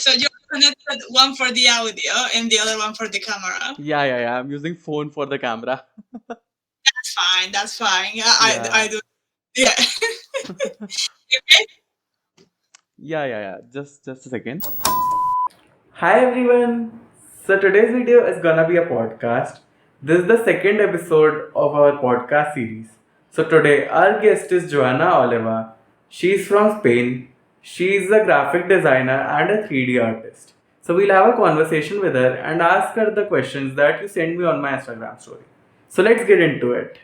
So you connected one for the audio and the other one for the camera. Yeah. I'm using phone for the camera. That's fine. That's fine. Yeah, I Yeah. do. Yeah. Okay. Yeah. Just a second. Hi everyone. So today's video is gonna be a podcast. This is the second episode of our podcast series. So today our guest is Johana Oliva. She's from Spain. She's a graphic designer and a 3D artist. So we'll have a conversation with her and ask her the questions that you sent me on my Instagram story. So let's get into it.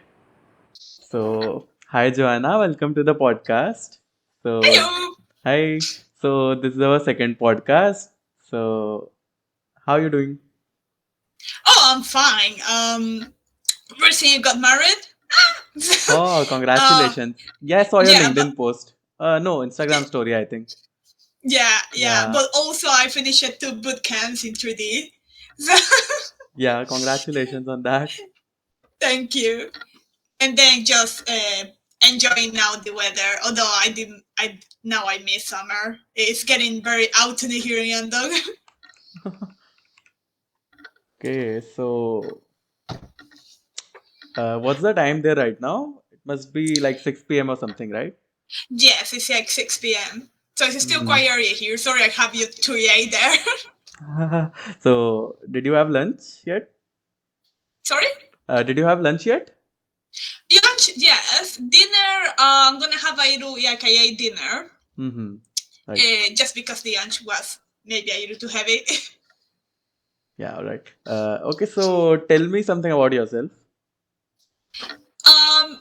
So hi Joanna, welcome to the podcast. So Hello. hi. So this is our second podcast. So how you doing? Oh, I'm fine. Recently you got married. Oh, uh, congratulations. Yeah, I saw your yeah, but LinkedIn post. No, Instagram story, I think. yeah. Yeah. But also I finished 2 boot camps in 3D. So Yeah, congratulations on that. thank you. And then just enjoying now the weather. Although I didn't, I now I miss summer. It's getting very autumny here in Andong. Okay, so what's the time there right now? It must be like 6 p.m. or something, right? Yes, it's like 6 p.m. So it's still Mm-hmm. quite early here. Sorry, I have you 2 there. So did you have lunch yet? Sorry? Did you have lunch yet? Lunch, yes. Dinner, I'm gonna have a little yakaye dinner. Mm-hmm. Right. Just because the lunch was maybe a little too heavy. Yeah, all right. Okay, so tell me something about yourself.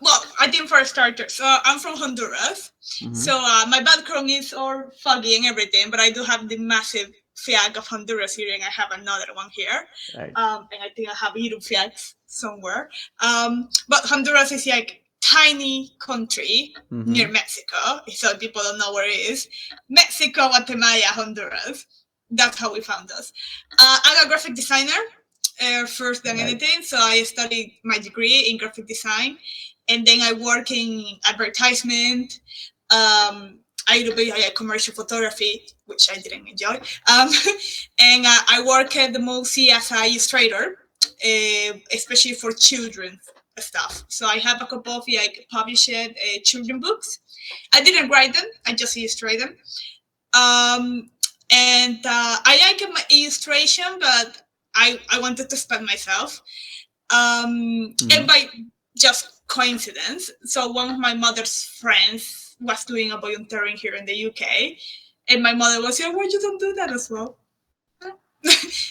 Well, I think for starters, I'm from Honduras. Mm-hmm. So my background is all foggy and everything, but I do have the massive flag of Honduras here, and I have another one here. Right. And I think I have little flags somewhere. But Honduras is like tiny country near Mexico, so people don't know where it is. Mexico, Guatemala, Honduras. That's how we found us. I'm a graphic designer. First than Right. anything, so I studied my degree in graphic design, and then I work in advertisement. I do commercial photography, which I didn't enjoy, and I work at the mostly as an illustrator, especially for children stuff. So I have a couple of published children books. I didn't write them; I just illustrate them. And I like my illustration, but I wanted to spend myself. And by just coincidence, so one of my mother's friends was doing a volunteering here in the UK, and my mother was like, "Why you don't do that as well?"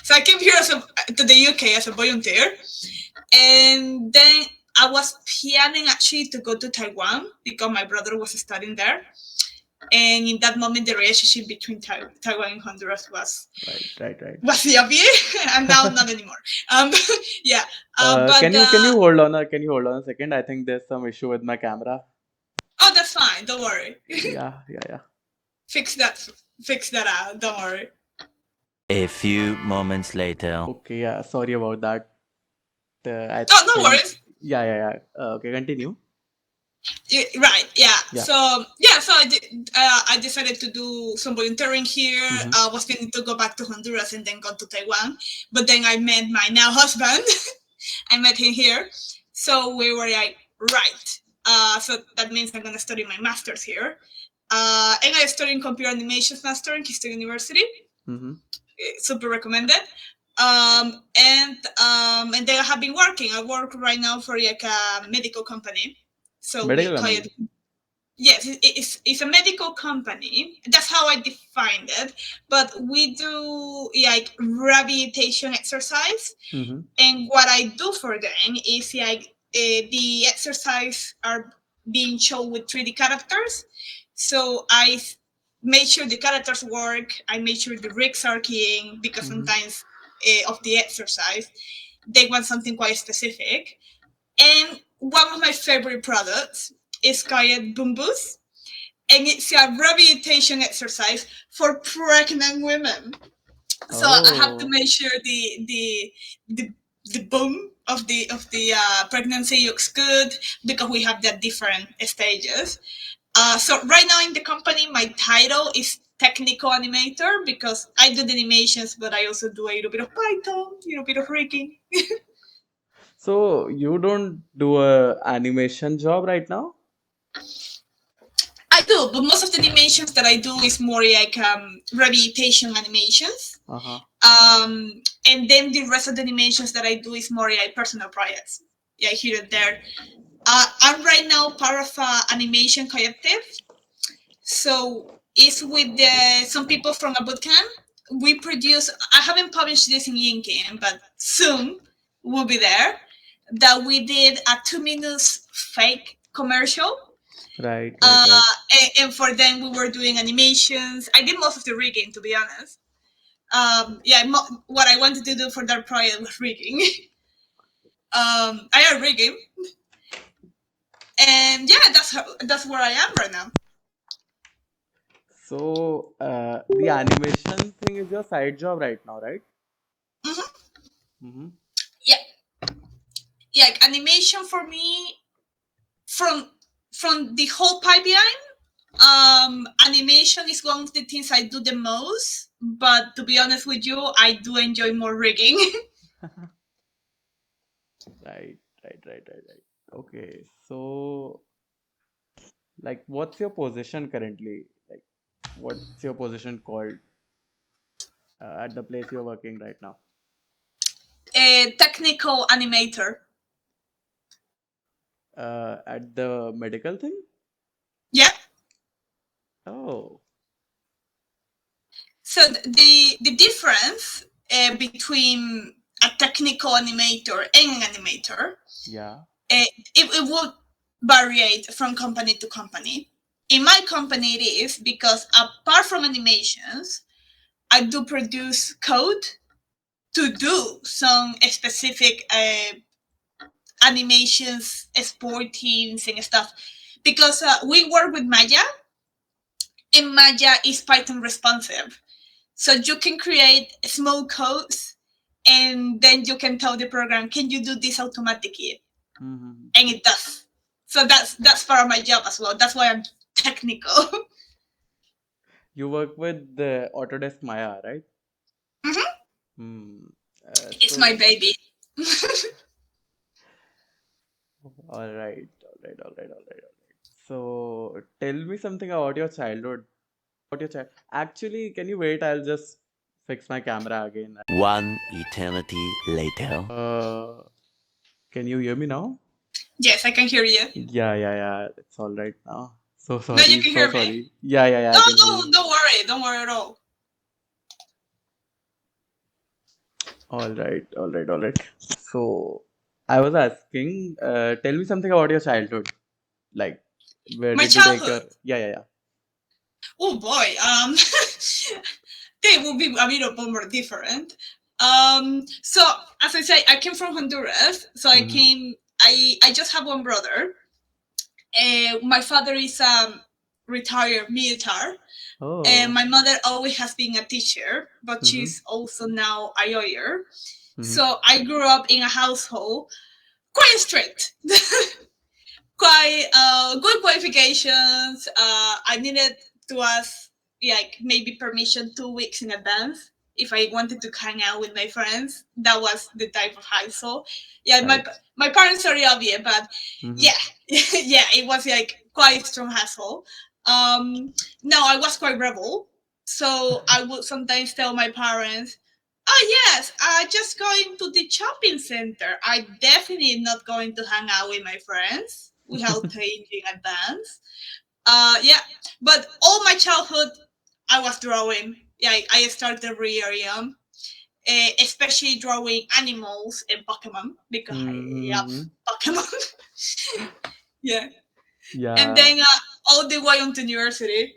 So I came here to the UK as a volunteer, and then I was planning actually to go to Taiwan because my brother was studying there. And in that moment, the relationship between Taiwan and Honduras was Right. was obvious, and now not anymore. Yeah. But Can you hold on? Can you hold on a second? I think there's some issue with my camera. oh, that's fine. Don't worry. Yeah. Fix that out. Don't worry. A few moments later. Okay. Yeah. Sorry about that. I No think. worries. Yeah. Okay. Continue. Right. Yeah. Yeah. So I decided to do some volunteering here. I was planning to go back to Honduras and then go to Taiwan, but then I met my now husband. I met him here, so we were like, right. So that means I'm gonna study my master's here, and I studied computer animation master in Keystone University. Super recommended. And then I have been working. I work right now for like a medical company. So medical we call it. Yes, it's a medical company. That's how I defined it. But we do like rehabilitation exercise, and what I do for them is like the exercise are being shown with 3D characters. So I make sure the characters work. I make sure the rigs are keying because sometimes of the exercise they want something quite specific. And one of my favorite products is called Boom Boost, and it's a rehabilitation exercise for pregnant women. So I have to make sure the boom of the pregnancy looks good because we have the different stages. So right now in the company, my title is technical animator because I do the animations, but I also do a little bit of Python, a little bit of rigging. So you don't do a animation job right now? I do, but most of the animations that I do is more like rehabilitation animations. Uh-huh. And then the rest of the animations that I do is more like personal projects. Yeah, here and there. I'm right now part of an animation collective. So it's with some people from a bootcamp. We produce, I haven't published this in LinkedIn, but soon we'll be there. That we did a 2 minute fake commercial. Right, right. And for them, we were doing animations. I did most of the rigging, to be honest. What I wanted to do for that project was rigging. I am rigging, and yeah, that's where I am right now. So the animation thing is your side job right now, right? Mm-hmm. Yeah, yeah. Animation for me, from the whole pipeline, animation is one of the things I do the most. But to be honest with you, I do enjoy more rigging. Right. Okay, so like, what's your position currently? Like, what's your position called at the place you're working right now? A technical animator. At the medical thing? Yeah. Oh, So the difference between a technical animator and an animator, yeah. it would vary from company to company. In my company, it is because apart from animations, I do produce code to do some specific animations, sport teams, and stuff. Because we work with Maya, and Maya is Python responsive. So you can create small codes and then you can tell the program, can you do this automatically? Mm-hmm. And it does. So that's part of my job as well. That's why I'm technical. You work with the Autodesk Maya, right? Mhm. Hmm. It's my So, baby. all right. So, tell me something about your childhood. Actually, can you wait? I'll just fix my camera again. One eternity later. Can you hear me now? Yes, I can hear you. Yeah. It's all right now. So No, you sorry, can so hear me. sorry. Yeah, No, I can hear no, you. don't worry. Don't worry at all. All right. So I was asking, tell me something about your childhood. Like, where My did you take your? childhood. Yeah. Oh boy. They will be a little bit more different. So as I say, I came from Honduras. So I Mm-hmm. came. I just have one brother. My father is retired military. And Oh. my mother always has been a teacher, but Mm-hmm. she's also now a lawyer. Mm-hmm. So I grew up in a household quite strict, quite good qualifications. I needed to ask like maybe permission 2 weeks in advance if I wanted to hang out with my friends. That was the type of household. Yeah, Right. my parents are obvious, but Mm-hmm. yeah, yeah, it was like quite strong household. No, I was quite rebel, so I would sometimes tell my parents, "Oh yes, I just going to the shopping center. I definitely not going to hang out with my friends without paying in advance." Yeah, but all my childhood, I was drawing. Yeah, I started really young, especially drawing animals and Pokemon because I love Mm-hmm. Pokemon. Yeah, and Yeah. then all the way on to university.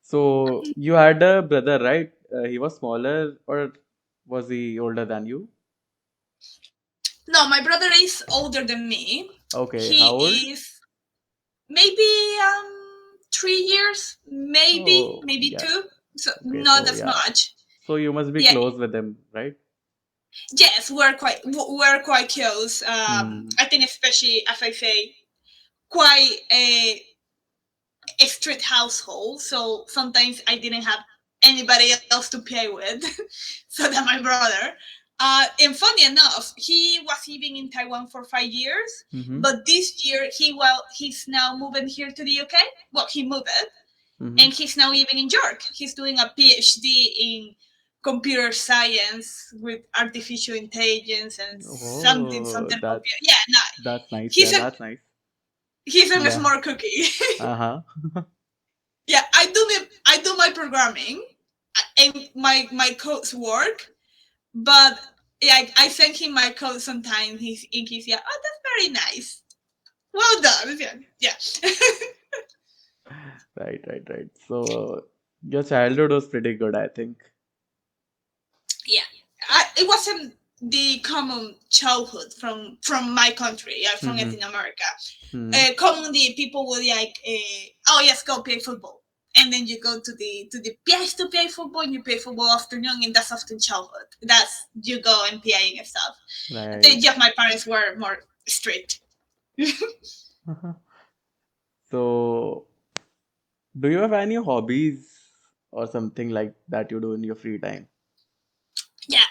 So you had a brother, right? He was smaller, or was he older than you? No, my brother is older than me. Okay. How old? He is maybe 3 years, Oh, maybe yeah. two. So Okay. not So as yeah. much. So you must be Yeah. close with him, right? Yes, we're quite close. Hmm. I think especially as I say, quite a street household, so sometimes I didn't have anybody else to play with, so that my brother. And funny enough, he was living in Taiwan for 5 years, but this year he's now moving here to the UK. Well, he moved, and he's now living in York. He's doing a PhD in computer science with artificial intelligence and Oh, something computer. Yeah, no, that's nice. Yeah, he's a that's nice. he's a Yeah. smart cookie. Uh-huh. Yeah, I do my programming, and my codes work, but yeah, I send him my code sometimes. He's yeah, oh, that's very nice. Well done. Yeah. Right. So your childhood was pretty good, I think. Yeah, it wasn't the common childhood from my country. Yeah, from Latin America. Commonly, people would like, oh yes, go play football, and then you go to the place to play football, and you play football afternoon, and that's often childhood. That's you go and playing and stuff. Right. Just my parents were more strict. So, do you have any hobbies or something like that you do in your free time? Yeah.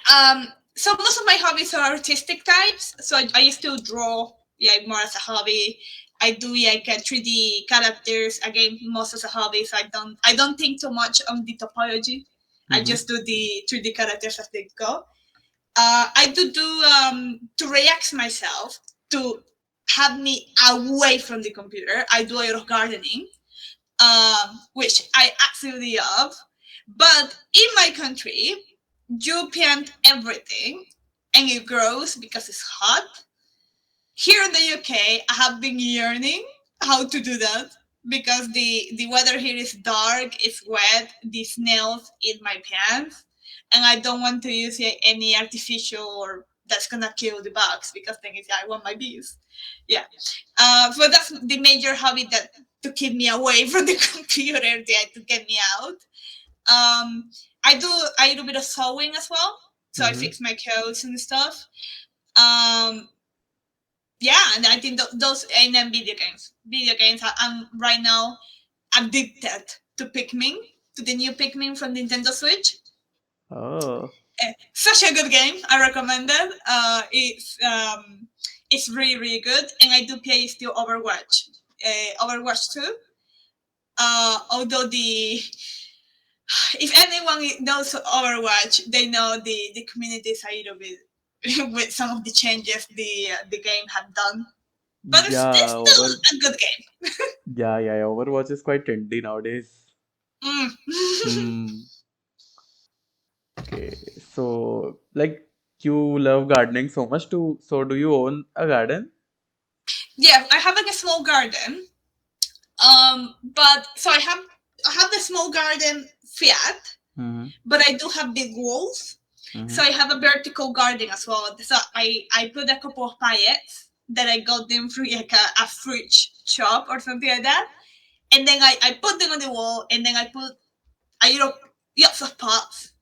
So most of my hobbies are artistic types. So I used to draw, yeah, more as a hobby. I do like 3D characters again, most as a hobby. So I don't think too much on the topology. I just do the 3D characters as they go. I do to relax myself, to have me away from the computer. I do a lot of gardening, which I absolutely love. But in my country, you plant everything and it grows because it's hot. Here in the UK, I have been learning how to do that because the weather here is dark, it's wet, the snails eat my plants, and I don't want to use any artificial or that's gonna kill the bugs because then it's, I want my bees. Yeah. So that's the major hobby that to keep me away from the computer, to get me out. I do a little bit of sewing as well, so I fix my clothes and stuff. Um, yeah, and I think those and then video games. Video games. I'm right now addicted to Pikmin, to the new Pikmin from Nintendo Switch. Oh. Such a good game. I recommend it. It's really good, and I do play still Overwatch. Overwatch 2. Although if anyone knows Overwatch, they know the community is a little bit with some of the changes the game had done. But it's Yeah, still a good game. yeah. Overwatch is quite trendy nowadays. Hmm. Okay. So, like, you love gardening so much too. So, do you own a garden? Yeah, I have like a small garden. But so I have the small garden flat, but I do have big walls. So I have a vertical garden as well. So I put a couple of pallets that I got them through like a fridge shop or something like that. And then I put them on the wall, and then I put lots of pots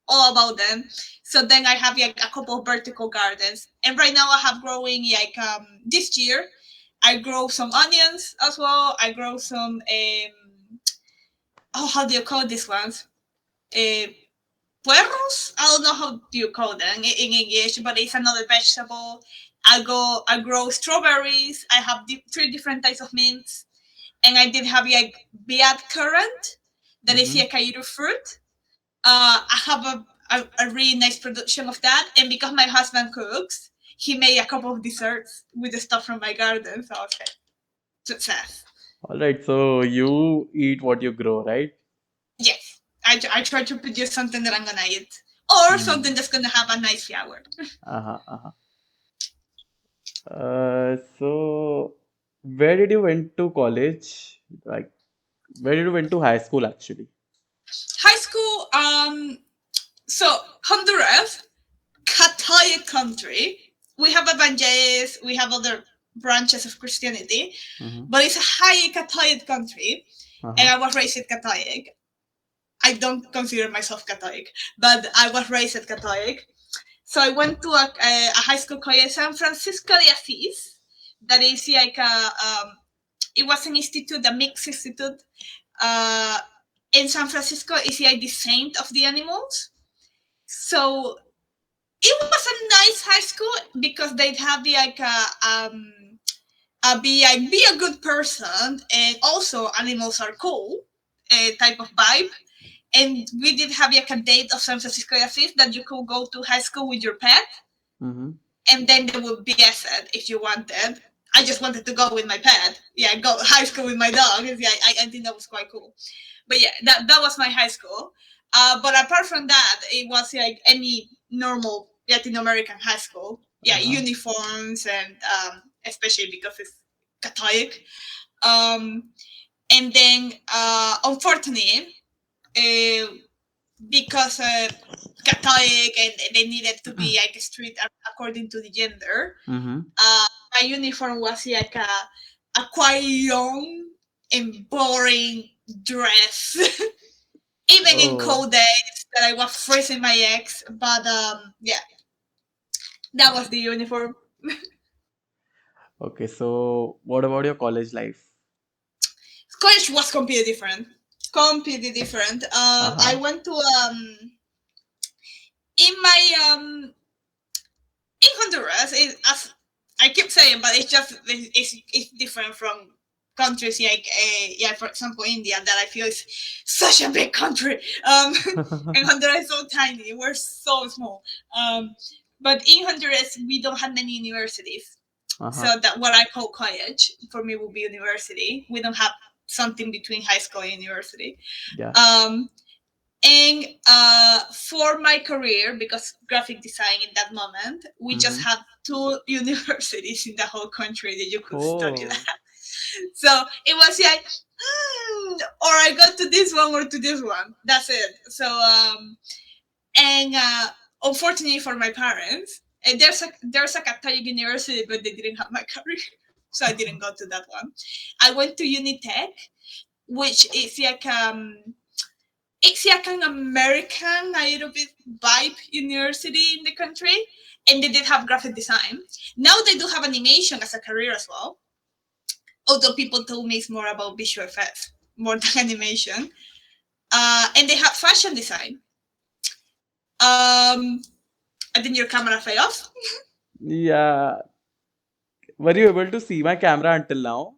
all about them. So then I have like a couple of vertical gardens. And right now I have growing like this year I grow some onions as well. I grow some how do you call these ones? Uh, puerros? I don't know how do you call them in English, but it's another vegetable. I grow strawberries. I have 3 different types of mints, and I did have like black currant, that is like a little fruit. I have a really nice production of that, and because my husband cooks, he made a couple of desserts with the stuff from my garden. So okay, success. All right. So, you eat what you grow, right? Yes, I try to produce something that I'm gonna eat, or something that's gonna have a nice flower. Uh-huh. So, where did you went to college? Like, where did you went to high school actually? High school, so Honduras, Catholic country. We have evangelists, we have other branches of Christianity, but it's a highly Catholic country, and I was raised Catholic. I don't consider myself Catholic, but I was raised Catholic. So I went to a high school called San Francisco de Asís, that is like it was an institute, a mixed institute. In San Francisco is like the saint of the animals. So it was a nice high school because they'd have like be a good person, and also animals are cool type of vibe. And we did have like a date of San Francisco Assist that you could go to high school with your pet, and then there would be asset if you wanted. I just wanted to go with my pet. Yeah, go high school with my dog. Yeah, I think that was quite cool. But yeah, that was my high school. But apart from that, it was like any normal Latin American high school. Yeah, uniforms and especially because it's Catholic. And then unfortunately, because Catholic and they needed to be like strict according to the gender, my uniform was like a quite long and boring dress. Even in cold days that I was freezing my eggs, but yeah, that was the uniform. Okay, so what about your college life? College was completely different. Completely different. I went to in my in Honduras. As I keep saying, but it's just it's different from countries like yeah, for example, India, that I feel is such a big country. And Honduras is so tiny. We're so small. But in Honduras, we don't have many universities. So that what I call college for me will be university. We don't have something between high school and university. Yeah. And for my career, because graphic design in that moment, we just had 2 universities in the whole country that you could study that. So it was like, or I go to this one or to this one. That's it. So and unfortunately for my parents, there's a Catholic university, but they didn't have my career, so I didn't go to that one. I went to Unitech, which is like it's like an American, a little bit vibe university in the country, and they did have graphic design. Now they do have animation as a career as well, although people told me it's more about visual effects more than animation. And they have fashion design. I think your camera fell off. Yeah. Were you able to see my camera until now?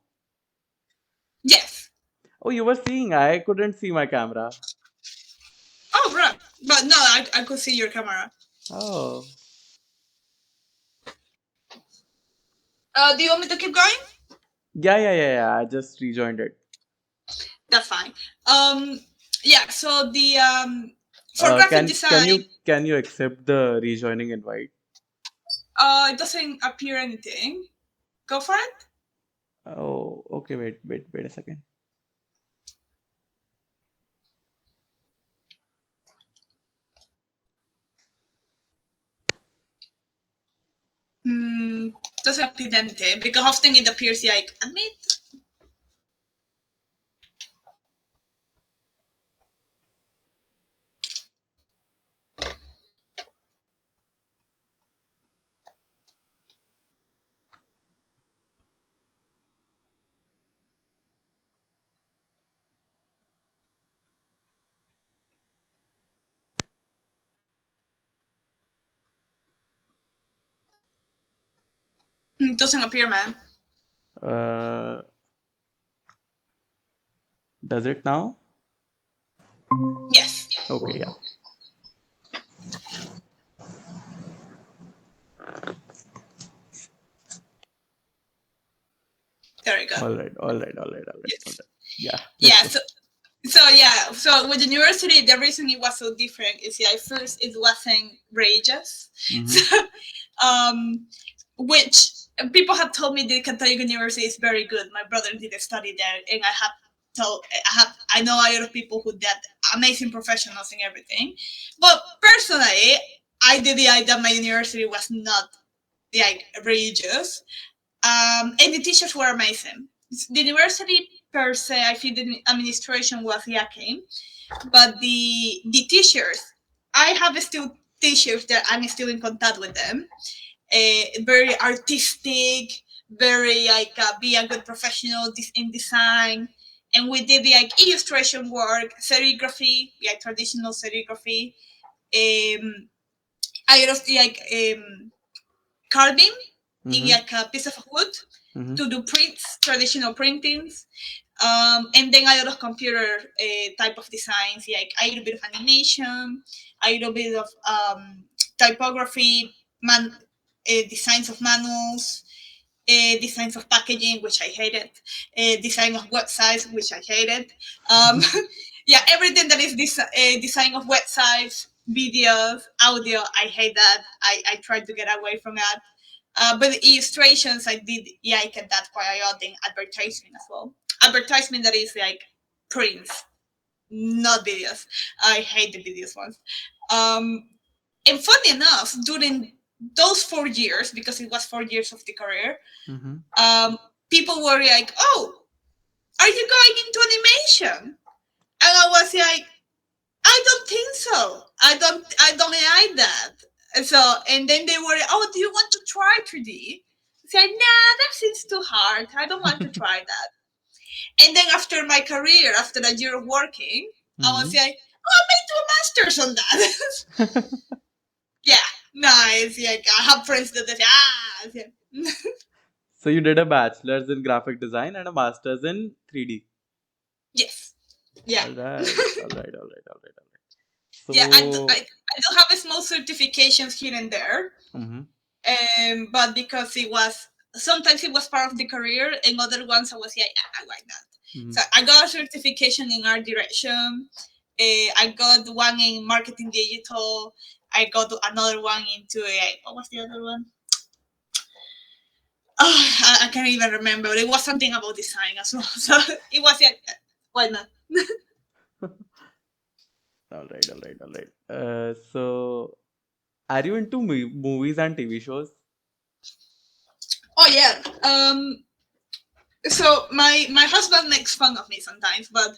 Yes. Oh, you were seeing. I couldn't see my camera. Oh, right. But no, I could see your camera. Oh. Do you want me to keep going? Yeah. I just rejoined it. That's fine. Yeah. So the for graphic design, can you accept the rejoining invite? it doesn't appear anything. Go for it. Oh, okay. Wait a second. Doesn't appear anything because often it appears like admit. It doesn't appear, man. Does it now? Yes. Okay, yeah. There we go. All right. Yes. Yeah. Yeah. So with the university, the reason it was so different is at first it wasn't wages, which people have told me the Catholic University is very good. My brother did study there, and I know a lot of people who did amazing professionals and everything. But personally, I did the idea that my university was not like religious, and the teachers were amazing. The university per se, I feel the administration was lacking, but the teachers, I have still teachers that I'm still in contact with them. Very artistic, very like be a good professional in design. And we did like illustration work, serigraphy, like traditional serigraphy. I just like carving in like a piece of wood to do prints, traditional printings. And then a lot of computer type of designs, like a little bit of animation, a little bit of typography, designs of manuals, designs of packaging, which I hated, design of websites, which I hated. Yeah, everything that is this design of websites, videos, audio, I hate that. I tried to get away from that. But the illustrations, I did like that quite a lot in advertisement as well. Advertisement that is like prints, not videos. I hate the videos ones. And funny enough, during those 4 years, because it was 4 years of the career, people were like, "Oh, are you going into animation?" And I was like, "I don't think so. I don't like that." And then they were, "Oh, do you want to try 3D?" I said, "Nah, that seems too hard. I don't want to try that." And then after my career, after a year of working, I was like, "Oh, I might do a master's on that." Yeah, nice. Like I have friends that say, yeah. So you did a bachelor's in graphic design and a master's in 3D. Yes. Yeah. All right. Yeah, I do, So, have a small certifications here and there, but because it was sometimes it was part of the career, and other ones I was I like that. So I got a certification in art direction. I got one in marketing digital. I got another one into what was the other one? Oh, I can't even remember. It was something about design as well. So it was why not? all right. So, are you into movies and TV shows? Oh yeah. So my husband makes fun of me sometimes, but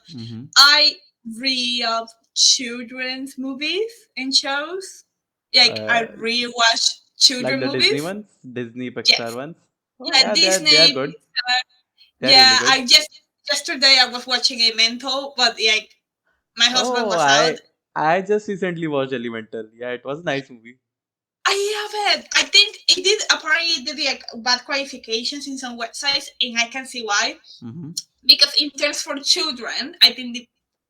I really love children's movies and shows. Like I really watch Like children the Disney movies. ones, Disney Pixar Yes. ones. Oh Yeah, yeah, they are Disney, good. Pixar. They are really Yeah, good. I just yesterday I was watching a mental, but like my husband Oh, was out. I just recently watched Elemental. Yeah, it was a nice movie. I love it. I think it did apparently did like bad qualifications in some websites, and I can see why. Because in terms for children, I think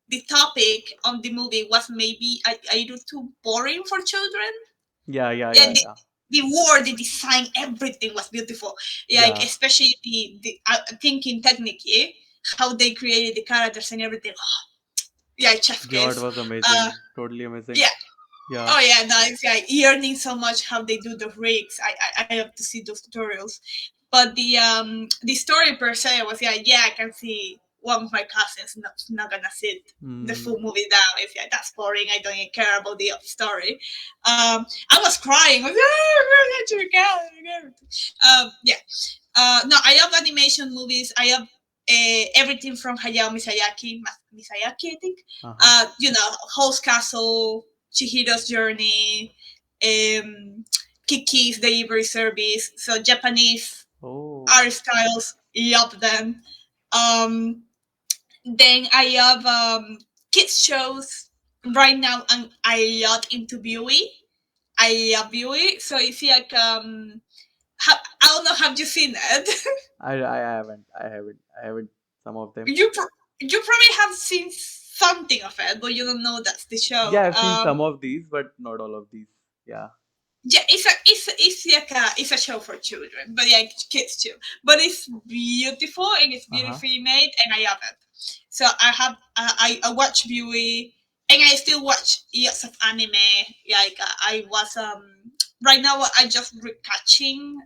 the topic on the movie was maybe a little too boring for children. Yeah. Yeah, the word, the design, everything was beautiful. Like Yeah. especially the thinking technically, how they created the characters and everything. Oh, yeah, chef God kiss. was amazing. Totally amazing. Yeah. Yeah. Oh yeah, nice. Yeah, learning so much how they do the rigs. I have to see those tutorials. But the story per se was I can see one of my cousins not gonna sit the full movie down. If that's boring, I don't even care about the story. I was crying. I was, yeah. No, I love animation movies. I love everything from Hayao Miyazaki, I think. Host Castle, Chihiro's Journey, Kiki's Delivery Service. So Japanese art styles, love them. Um, then I love kids shows. Right now, I love into Beauty. I love Beauty. So it's like I don't know. Have you seen it? I haven't. I haven't some of them. you probably have seen something of it, but you don't know that's the show. Yeah, I've seen some of these, but not all of these. Yeah. Yeah, it's like it's a show for children, but like kids too. But it's beautiful and it's beautifully made, and I love it. So I watch Beauty, and I still watch lots of anime. Like I was right now I just recatching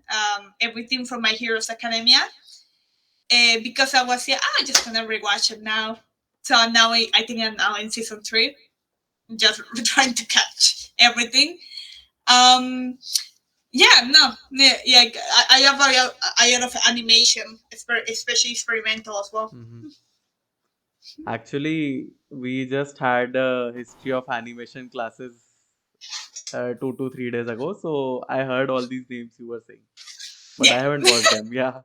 everything from My Heroes Academia. Because I was I'm just gonna rewatch it now. So now I think I'm now in season 3, just trying to catch everything. Yeah, no, yeah, I have a lot of animation, especially experimental as well. Actually, we just had a history of animation classes 2 to 3 days ago, so I heard all these names you were saying. but Yeah. I haven't watched them. Yeah.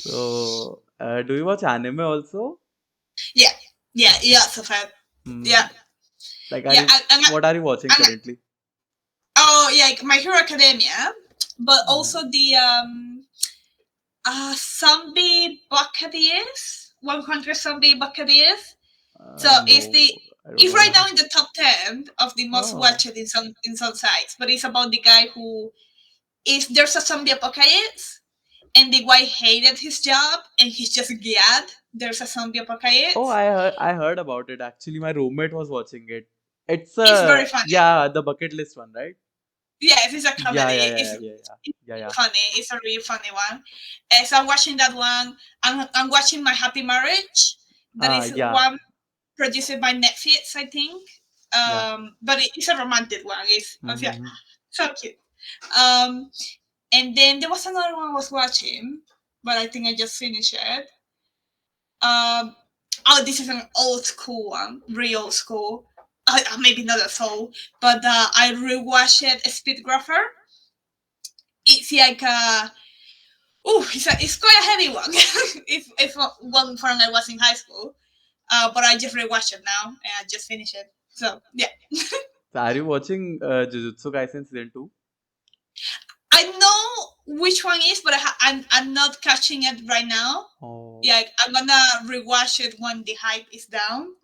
So, do you watch anime also? Yeah. Yeah. Yeah. So far. Yeah. Hmm. Like, Yeah. what are you watching And currently? oh yeah, like My Hero Academia, but Uh, also the Zombie Buccaneers, 100 Zombie Buccaneers. So no, I don't it's know right now that. in the top 10 of the most Oh, watched in some sites. But it's about the guy who, if there's a zombie apocalypse and the guy hated his job and he's just glad there's a zombie oh, apocalypse. I heard about it. Actually, my roommate was watching it. It's It's very funny. yeah, the bucket list one, right? Yes, it's a Yeah, yeah, comedy. yeah, It's yeah, yeah, yeah, yeah, really yeah. funny. It's a really funny one. So I'm watching that one. I'm watching My Happy Marriage. That is Yeah, one produced by Netflix, I think. yeah. But it's a romantic one. It's yeah, Mm-hmm. so cute. Um, and then there was another one I was watching, but I think I just finished it. Um, oh, this is an old school one, real old school. Maybe not at all, but I rewatched it. Speedgrapher. It's like it's quite a heavy one. If one from I was in high school, but I just rewatched it now and I just finished it. So yeah, So are you watching Jujutsu Kaisen season 2? I know which one is, but I'm not catching it right now. Oh, Yeah, I'm gonna rewatch it when the hype is down.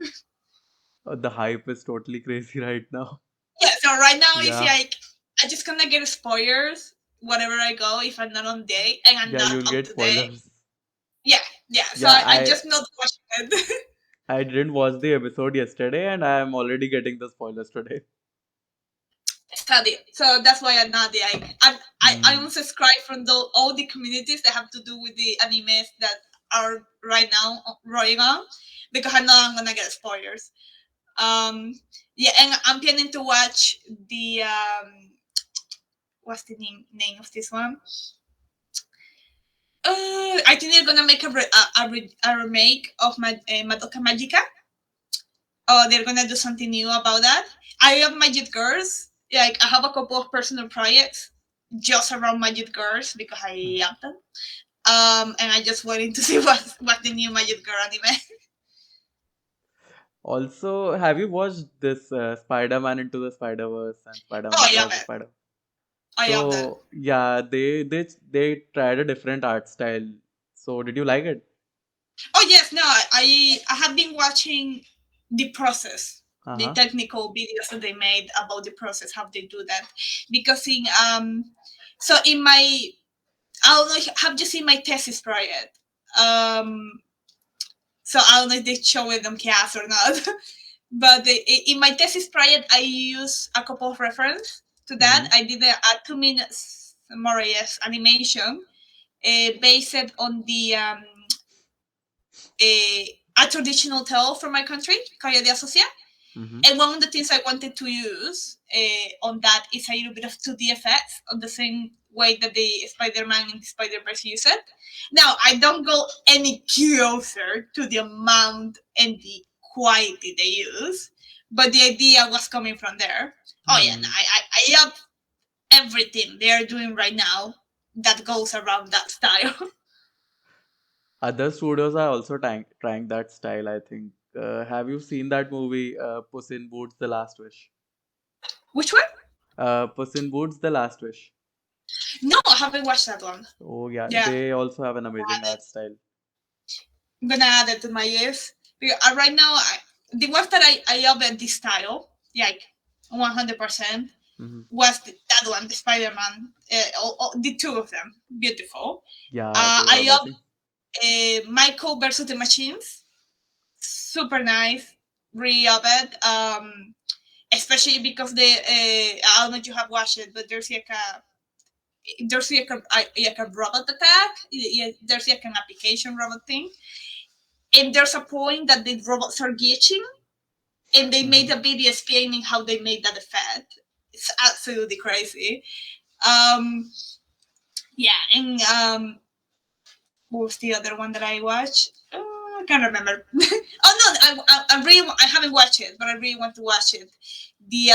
the hype is totally crazy right now. Yeah, so right now it's Yeah, like I just gonna get spoilers wherever I go if I'm not on date and I'm yeah, you'll not up get to date. spoilers. Yeah, yeah. So Yeah, I just not watching it. I didn't watch the episode yesterday, and I am already getting the spoilers today. Study. So that's why I'm not like I Hmm. unsubscribe from all the communities that have to do with the animes that are right now rolling on because I know I'm gonna get spoilers. Um, yeah, and I'm planning to watch the what's the name of this one? I think they're gonna make a remake of Madoka Magica. Oh, they're gonna do something new about that. I love Magic Girls. Like I have a couple of personal projects just around Magic Girls because I love them. And I just waiting to see what the new Magic Girl anime. Also, have you watched this Spider-Man Into the Spider-Verse and Oh, Spider-Man I love Across the it. Spider? I love that. So yeah, they tried a different art style. So did you like it? Oh yes, no, I have been watching the process, the Uh-huh. technical videos that they made about the process, how they do that. Because in so in my I don't know, have you seen my thesis project? So I don't know if they show it on class or not. But in my thesis project, I use a couple of reference to that. Mm-hmm. I did a 2 minutes more or less animation based on the a traditional tale from my country, Calle de Asocia. Mm-hmm. And one of the things I wanted to use on that is a little bit of 2D effects on the same way that the Spider-Man and the Spider-Verse use it. Now, I don't go any closer to the amount and the quality they use, but the idea was coming from there. Oh yeah, no, Hmm. I love everything they're doing right now that goes around that style. Other studios are also trying that style, I think. Have you seen that movie, Puss in Boots: The Last Wish? Which one? Puss in Boots: The Last Wish. No, I haven't watched that one. Oh yeah, Yeah, they also have an add amazing it. art style. I'm gonna add it to my list. Because, right now, the ones that I love at this style, like 100%, Hmm. was that one, the Spider-Man. The two of them, beautiful. Yeah, they were I love amazing. Michael versus the Machines, super nice. Really love it. Especially because I don't know if you have watched it, but there's like a robot attack. Yeah, there's like an application robot thing, and there's a point that the robots are glitching, and they made Hmm. a video explaining how they made that effect. It's absolutely crazy. Um, yeah, and what was the other one that I watched? I can't remember. Oh no, I haven't watched it, but I really want to watch it. The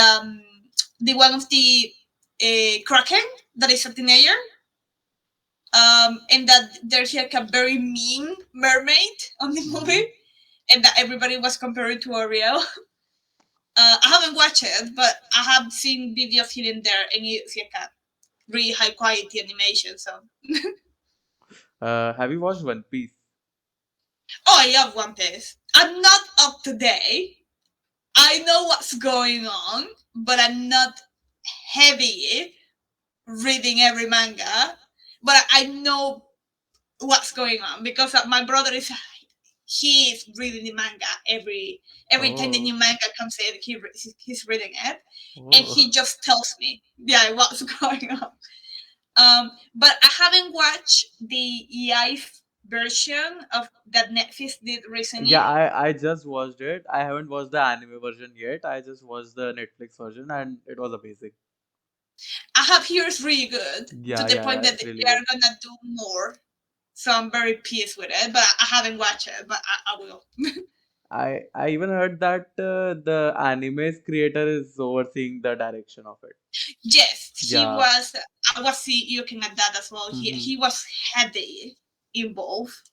one of the Kraken that is a teenager. And that there's like a very mean mermaid on the movie, and that everybody was compared to Ariel. I haven't watched it, but I have seen videos here and there, and it's like a really high quality animation. So, Have you watched One Piece? oh, I love One Piece. I'm not up to date. I know what's going on, but I'm not heavy reading every manga. But I know what's going on because my brother is he is reading the manga every time the Oh, new manga comes in. He's reading it, and oh. he just tells me, yeah, what's going on. But I haven't watched the live version of that Netflix did Yeah, recently. I just watched it. I haven't watched the anime version yet. I just watched the Netflix version and it was amazing. I have heard it's really good to Yeah, the yeah, point yeah, that it's they really are good. gonna do more. So I'm very pleased with it. But I haven't watched it, but I will. I even heard that the anime's creator is overseeing the direction of it. Yes, he Yeah. was. I was looking at that as well. Mm-hmm. He was heavily involved,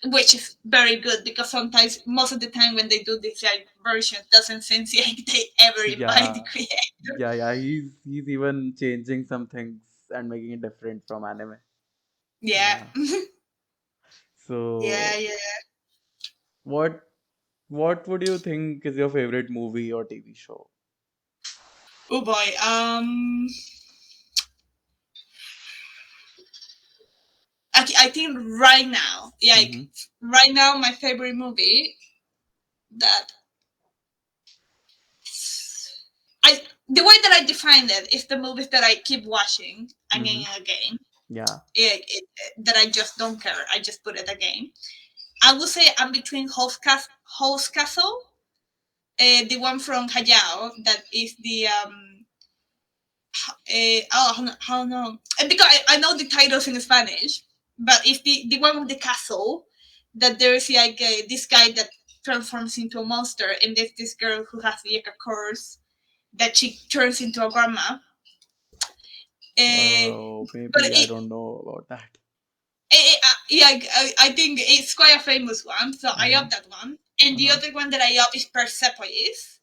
which is very good because sometimes, most of the time, when they do this like version, doesn't seem like they ever invite the Yeah. creator. Yeah. He's even changing some things and making it different from anime. Yeah, Yeah. yeah, So yeah. what what would you think is your favorite movie or TV show? Oh boy. I think right now, like Mm-hmm. right now, my favorite movie that I the way that I define it is the movies that I keep watching again Mm-hmm. and again. Yeah. That I just don't care. I just put it again. I would say I'm between Host Castle, the one from Hayao, that is the I don't know. Because I know the titles in Spanish, but it's the one with the castle that there's like this guy that transforms into a monster, and there's this girl who has like a curse that she turns into a grandma. Uh, but Maybe I don't know about that. yeah, I think it's quite a famous one, so I Uh-huh. love that one. And the Uh-huh. other one that I love is Persepolis.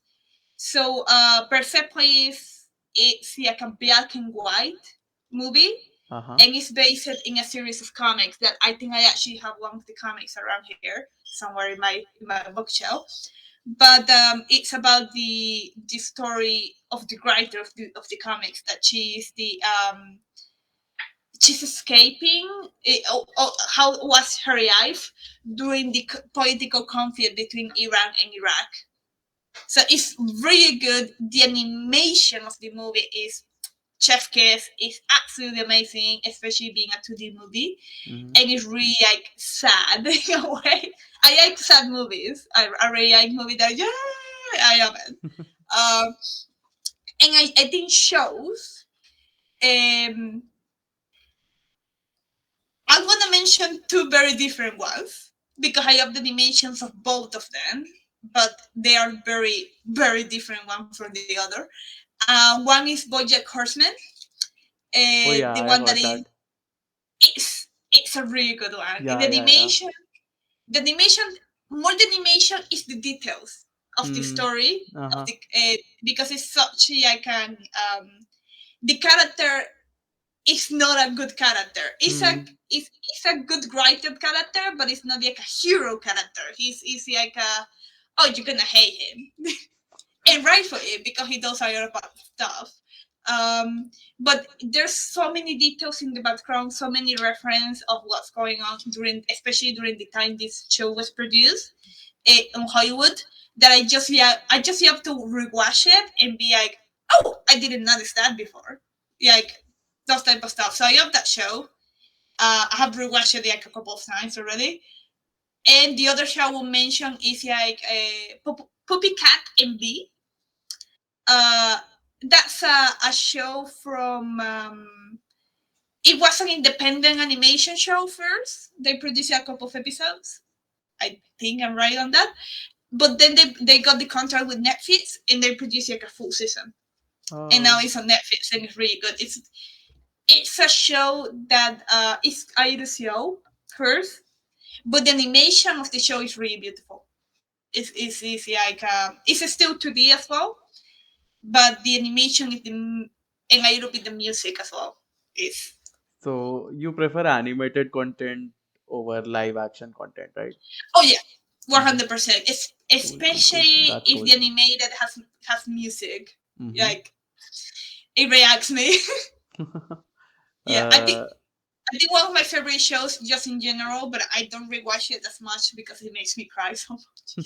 So Persepolis, it's like a black and white movie, Uh-huh. and it's based in a series of comics that I think I actually have one of the comics around here somewhere in my bookshelf. But it's about the story of the writer of the comics, that she's escaping how was her life during the political conflict between Iran and Iraq. So it's really good. The animation of the movie is chef kiss. It's absolutely amazing, especially being a 2D movie, Mm-hmm. and it's really like sad in a way. I like sad movies. I really like movies that I love it. Um, and I think shows. Um, I'm gonna mention two very different ones because I love the animations of both of them, but they are very different one from the other. One is BoJack Horseman, Oh yeah, the I one that heard that. it's a really good one. In Yeah, yeah, yeah. the animation more than animation is the details of the Hmm. story of Uh-huh. the because it's such like an the character is not a good character. Hmm. It's a good written character, but it's not like a hero character. He's like a oh, you're gonna hate him, and rightfully because he does a lot of bad stuff. But there's so many details in the background, so many reference of what's going on during, especially during the time this show was produced in Hollywood, that I just have to rewatch it and be like, oh, I didn't notice that before, like those type of stuff. So I love that show. I have rewatched it like a couple of times already. And the other show I will mention is like Puppy Cat and Bee. Uh, that's a show from. It was an independent animation show first. They produced a couple of episodes. I think I'm right on that. But then they got the contract with Netflix and they produced like a full season. And now Oh. it's on Netflix and it's really good. It's a show that is a show first, but the animation of the show is really beautiful. It's like it's still 2D as well, but the animation is and a little bit the music as well is. So you prefer animated content over live action content, right? Oh yeah, one Mm-hmm. hundred percent. Cool, cool, cool. Especially That's if cool. the animated has music, Mm-hmm. like it reacts me. Yeah, uh, I think one of my favorite shows, just in general, but I don't rewatch it as much because it makes me cry so much.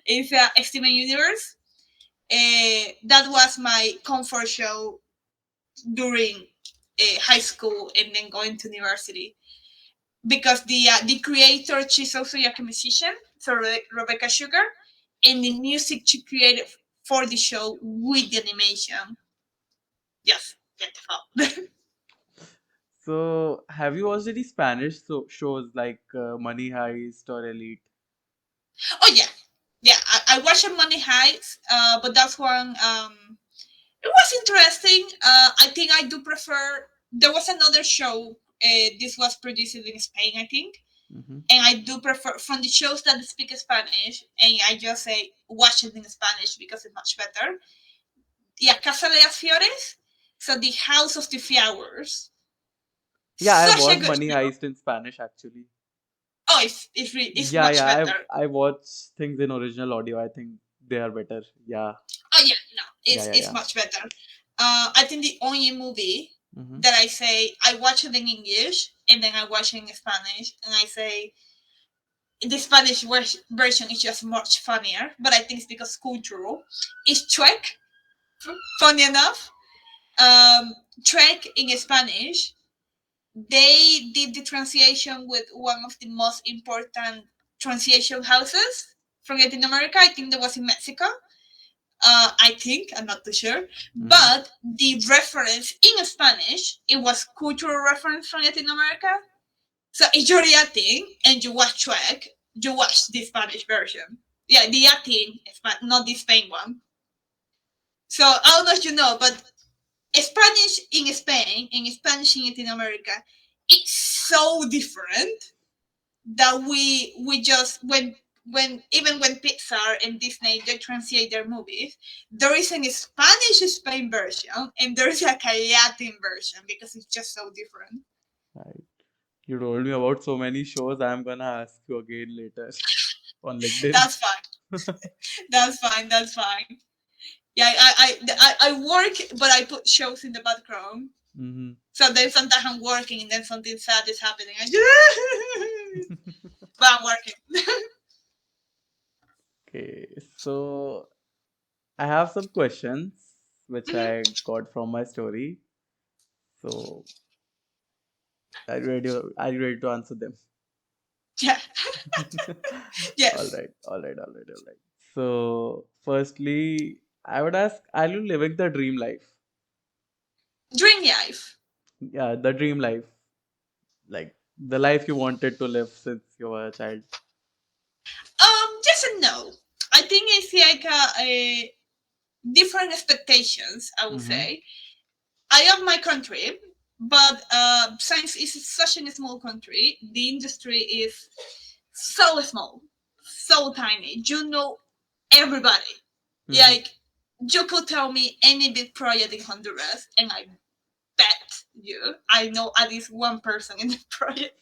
Is Steven Universe. That was my comfort show during high school and then going to university because the creator, she's also like a musician, so Rebecca Sugar, and the music she created for the show with the animation, yes, beautiful. so have you watched any Spanish shows like Money Heist or Elite? Oh yeah, yeah. I watched Money Heist, but that's one. It was interesting. I think I do prefer. There was another show. This was produced in Spain, I think, Mm-hmm. and I do prefer from the shows that speak Spanish. And I just say watch it in Spanish because it's much better. Yeah, Casa de las Fiores. So the House of the Flowers. Yeah, I Such a watched good Money show. Heist in Spanish actually. Oh, it's Yeah, much yeah, better. I watch things in original audio. I think they are better. Yeah, Oh yeah, no, yeah, it's yeah, it's yeah. much better. I think the only movie Mm-hmm. that I say I watch it in English and then I watch it in Spanish, and I say the Spanish version is just much funnier. But I think it's because cultural. It's Trek. Funny enough, Trek in Spanish, they did the translation with one of the most important translation houses from Latin America. I think that was in Mexico. I think I'm not too sure, Mm-hmm. but the reference in Spanish it was cultural reference from Latin America. So if you're Latin and you watch Trek, you watch the Spanish version. Yeah, the Latin, not the Spain one. So I don't know if you know, but Spanish in Spain and Spanish in Latin America, it's so different that we just when even when Pixar and Disney they translate their movies, there is a Spanish Spain version and there is like a Latin version because it's just so different. Right. You told me about so many shows. I'm gonna ask you again later on LinkedIn. That's fine. That's fine. That's fine. Yeah, I work, but I put shows in the background. Mm-hmm. So then sometimes I'm working and then something sad is happening. But I'm working. Okay, so I have some questions which Mhm. I got from my story. So are you ready to answer them? Yeah. All Yes. right, all right, all right, all right. So, firstly, I would ask, are you living the dream life? Dream life. Yeah, the dream life, like the life you wanted to live since you were a child. Yes and no. I think it's like a different expectations. I would Mm-hmm. say I love my country, but since it's such a small country, the industry is so small, so tiny. You know everybody. Mm-hmm. Like you could tell me any big project in Honduras, and I bet you I know at least one person in the project.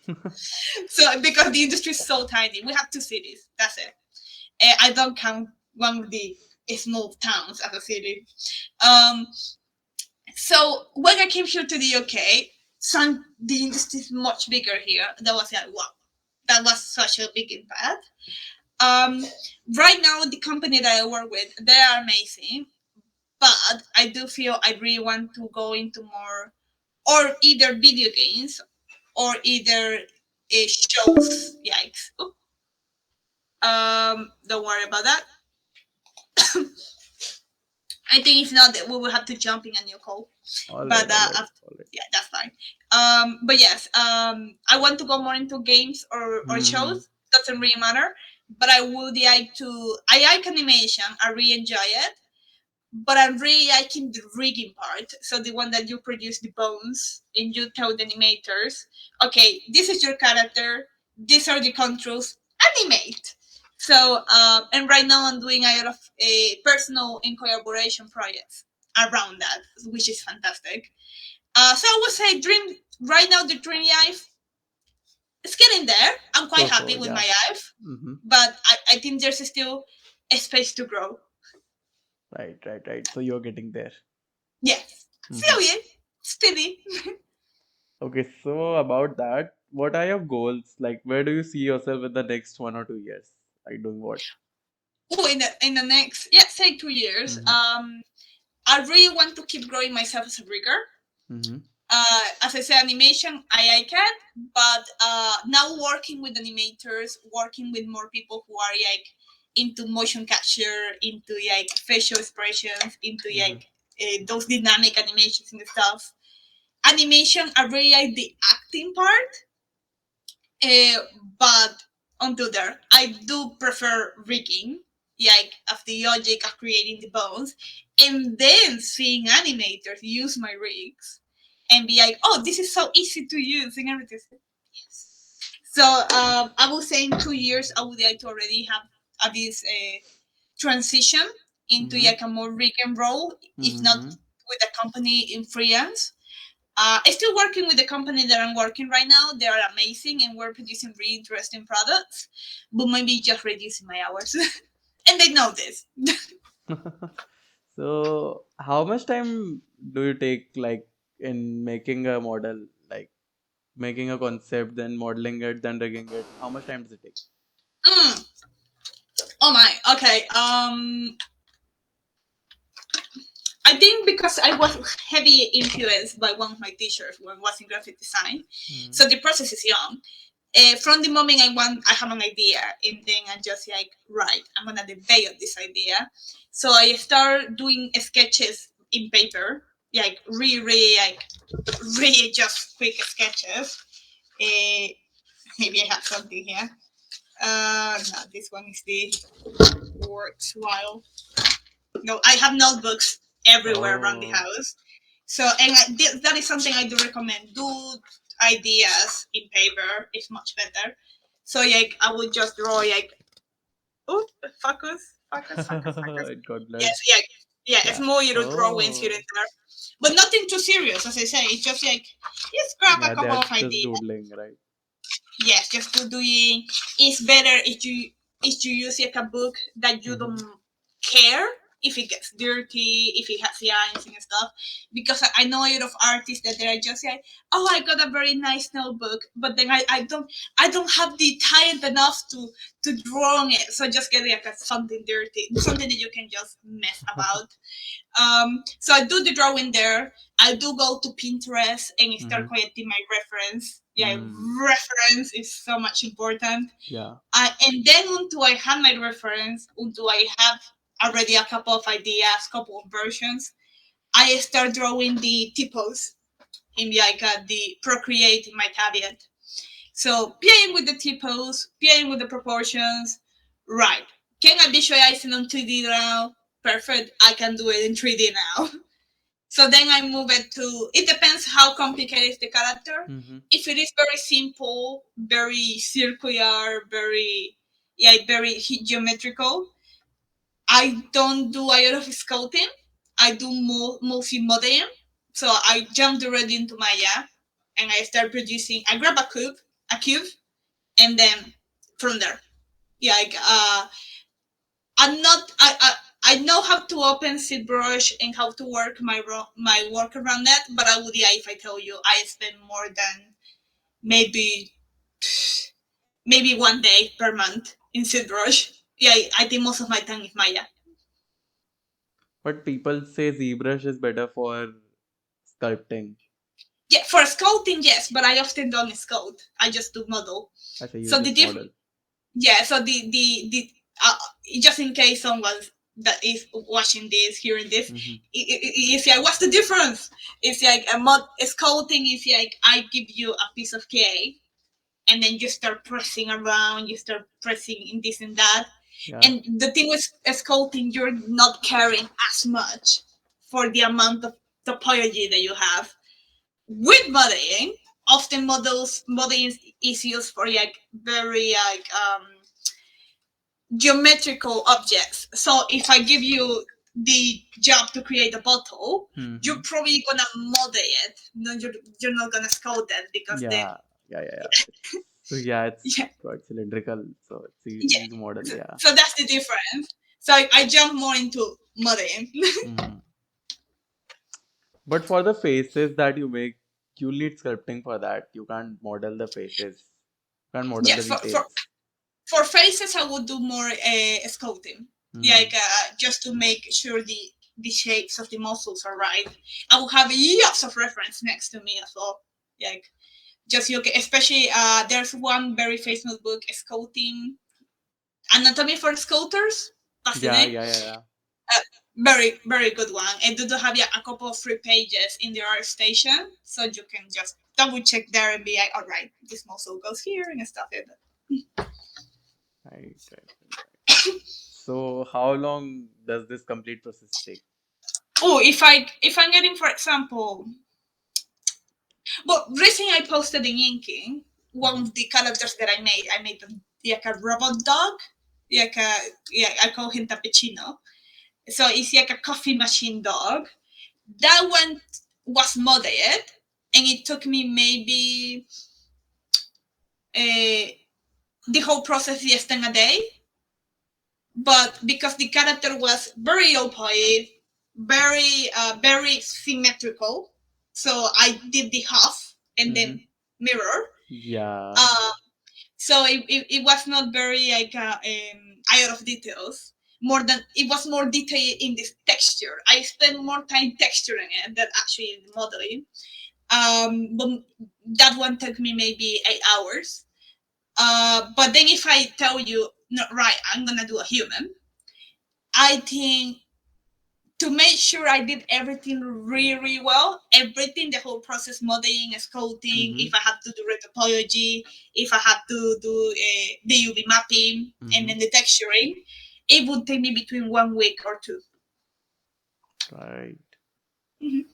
So because the industry is so tiny, we have two cities. That's it. I don't count one of the small towns as a city. Um, so when I came here to the UK, the industry is much bigger here. That was like wow, that was such a big impact. Um, right now, the company that I work with, they are amazing, but I do feel I really want to go into more, or either video games, or either shows. Yikes! Oop. Don't worry about that. I think if not, we will have to jump in a new call. All But right, all right, after, all right. yeah, that's fine. But yes, I want to go more into games or Mm-hmm. shows. Doesn't really matter. But I would like to. I like animation. I really enjoy it. but I'm really liking the rigging part. So the one that you produce the bones and you tell the animators, okay, this is your character, these are the controls, animate. So, and right now I'm doing a lot of personal and collaboration projects around that, which is fantastic. So I would say right now the dream life, it's getting there. I'm quite happy with my life, but I think there's still a space to grow. Right. So you're getting there. Yes, slowly, steady. Okay, so about that, what are your goals? Like, where do you see yourself in the next 1 or 2 years? Like, doing what? Oh, in the next, say 2 years. I really want to keep growing myself as a rigger. As I said, animation, I can, but now working with animators, working with more people who are like into motion capture, into like facial expressions, into like those dynamic animations and stuff. Animation, I really like the acting part, but until there, I do prefer rigging, like of the logic of creating the bones, and then seeing animators use my rigs and be like, oh, this is so easy to use and everything. Yes. So I would say in 2 years, I would like to already have this transition into like a more rigging role, if not with a company in freelance. I'm still working with the company that I'm working right now. They are amazing and we're producing really interesting products, but maybe just reducing my hours. And they know this. So, how much time do you take, like, in making a model, like making a concept, then modeling it, then rigging it? How much time does it take? Oh my, okay. I think because I was heavily influenced by one of my teachers when I was in graphic design, so the process is long. From the moment I have an idea, and then I just like, right, I'm gonna develop this idea. So I start doing sketches in paper, like really just quick sketches. Maybe I have something here. No, this one is the works while. No, I have notebooks everywhere around the house. So, and that is something I do recommend. Do ideas in paper. It's much better. So, like, I would just draw, like, oh, focus. It got blurred. Yes, yeah. Small little drawings here and there, but nothing too serious. As I say, it's just like, just grab a couple of Just ideas. doodling, right? Yes, just to doing. It's better if you use like a book that you don't care if it gets dirty, if it has lines and stuff. Because I know a lot of artists that they are just like, oh, I got a very nice notebook, but then I don't have the talent enough to draw on it, so just get like something dirty, something that you can just mess about. So I do the drawing there. I do go to Pinterest and start collecting my reference. Yeah, reference is so much important. Yeah. And then until I have my reference, until I have already a couple of ideas, couple of versions, I start drawing the typos in the Procreate in my tablet. So playing with the typos, playing with the proportions, right. Can I visualize it on 2D now? Perfect. I can do it in 3D now. So then I move it to, it depends how complicated is the character. If it is very simple, very circular, very geometrical, I don't do a lot of sculpting. I do mostly modeling. So I jump directly into Maya and I start producing. I grab a cube, and then from there, I'm not. I know how to open ZBrush and how to work my work around that. But I would if I tell you I spend more than maybe 1 day per month in ZBrush. Yeah, I think most of my time is Maya. But people say ZBrush is better for sculpting. Yeah, for sculpting, yes, but I often don't sculpt. I just do model. So the model. Yeah, so the just in case someone that is watching this, hearing this, if like, what's the difference? It's like a sculpting is like I give you a piece of clay, and then you start pressing around, you start pressing in this and that. Yeah. And the thing with sculpting, you're not caring as much for the amount of topology that you have. With modeling, often modeling is used for like very like geometrical objects. So if I give you the job to create a bottle, you're probably gonna model it. No, you're not gonna sculpt it because then Yeah. Yeah. Yeah. Yeah. So yeah, it's yeah, quite cylindrical. So it's yeah. easy to model. Yeah. So that's the difference. So I jump more into modeling. Mhm. But for the faces that you make, you need sculpting for that. You can't model the faces. You can't model Yeah, the details. for faces, I would do more sculpting, Mm-hmm. like just to make sure the shapes of the muscles are right. I will have lots of reference next to me as well, like just look. Especially, there's one very famous book, Sculpting Anatomy for Sculptors. That's the Yeah, name. yeah, yeah, yeah. Uh, very very good one. And do have a couple of free pages in the art station, so you can just double check there and be like, all right, this muscle goes here and stuff like that. Right, right, right. So how long does this complete process take? Oh, if I'm getting, for example, well, recently I posted in inking one Mm-hmm. of the characters that I made. I made like a robot dog, like a, yeah, I call him Tapicino. So it's like a coffee machine dog. That one was modeled, and it took me maybe uh, the whole process less than a day. But because the character was very opaque, very symmetrical, so I did the half and Mm-hmm. then mirror. Yeah. Uh, so it was not very like out of details. More than it was more detailed in this texture. I spent more time texturing it than actually modeling. But that one took me maybe 8 hours. But then if I tell you, no, right, I'm gonna do a human, I think to make sure I did everything really, really well, everything, the whole process, modeling, sculpting, Mm-hmm. if I have to do retopology, if I have to do the UV mapping, and Mm-hmm. then the texturing, it would take me between 1 week or two. Right. Mhm.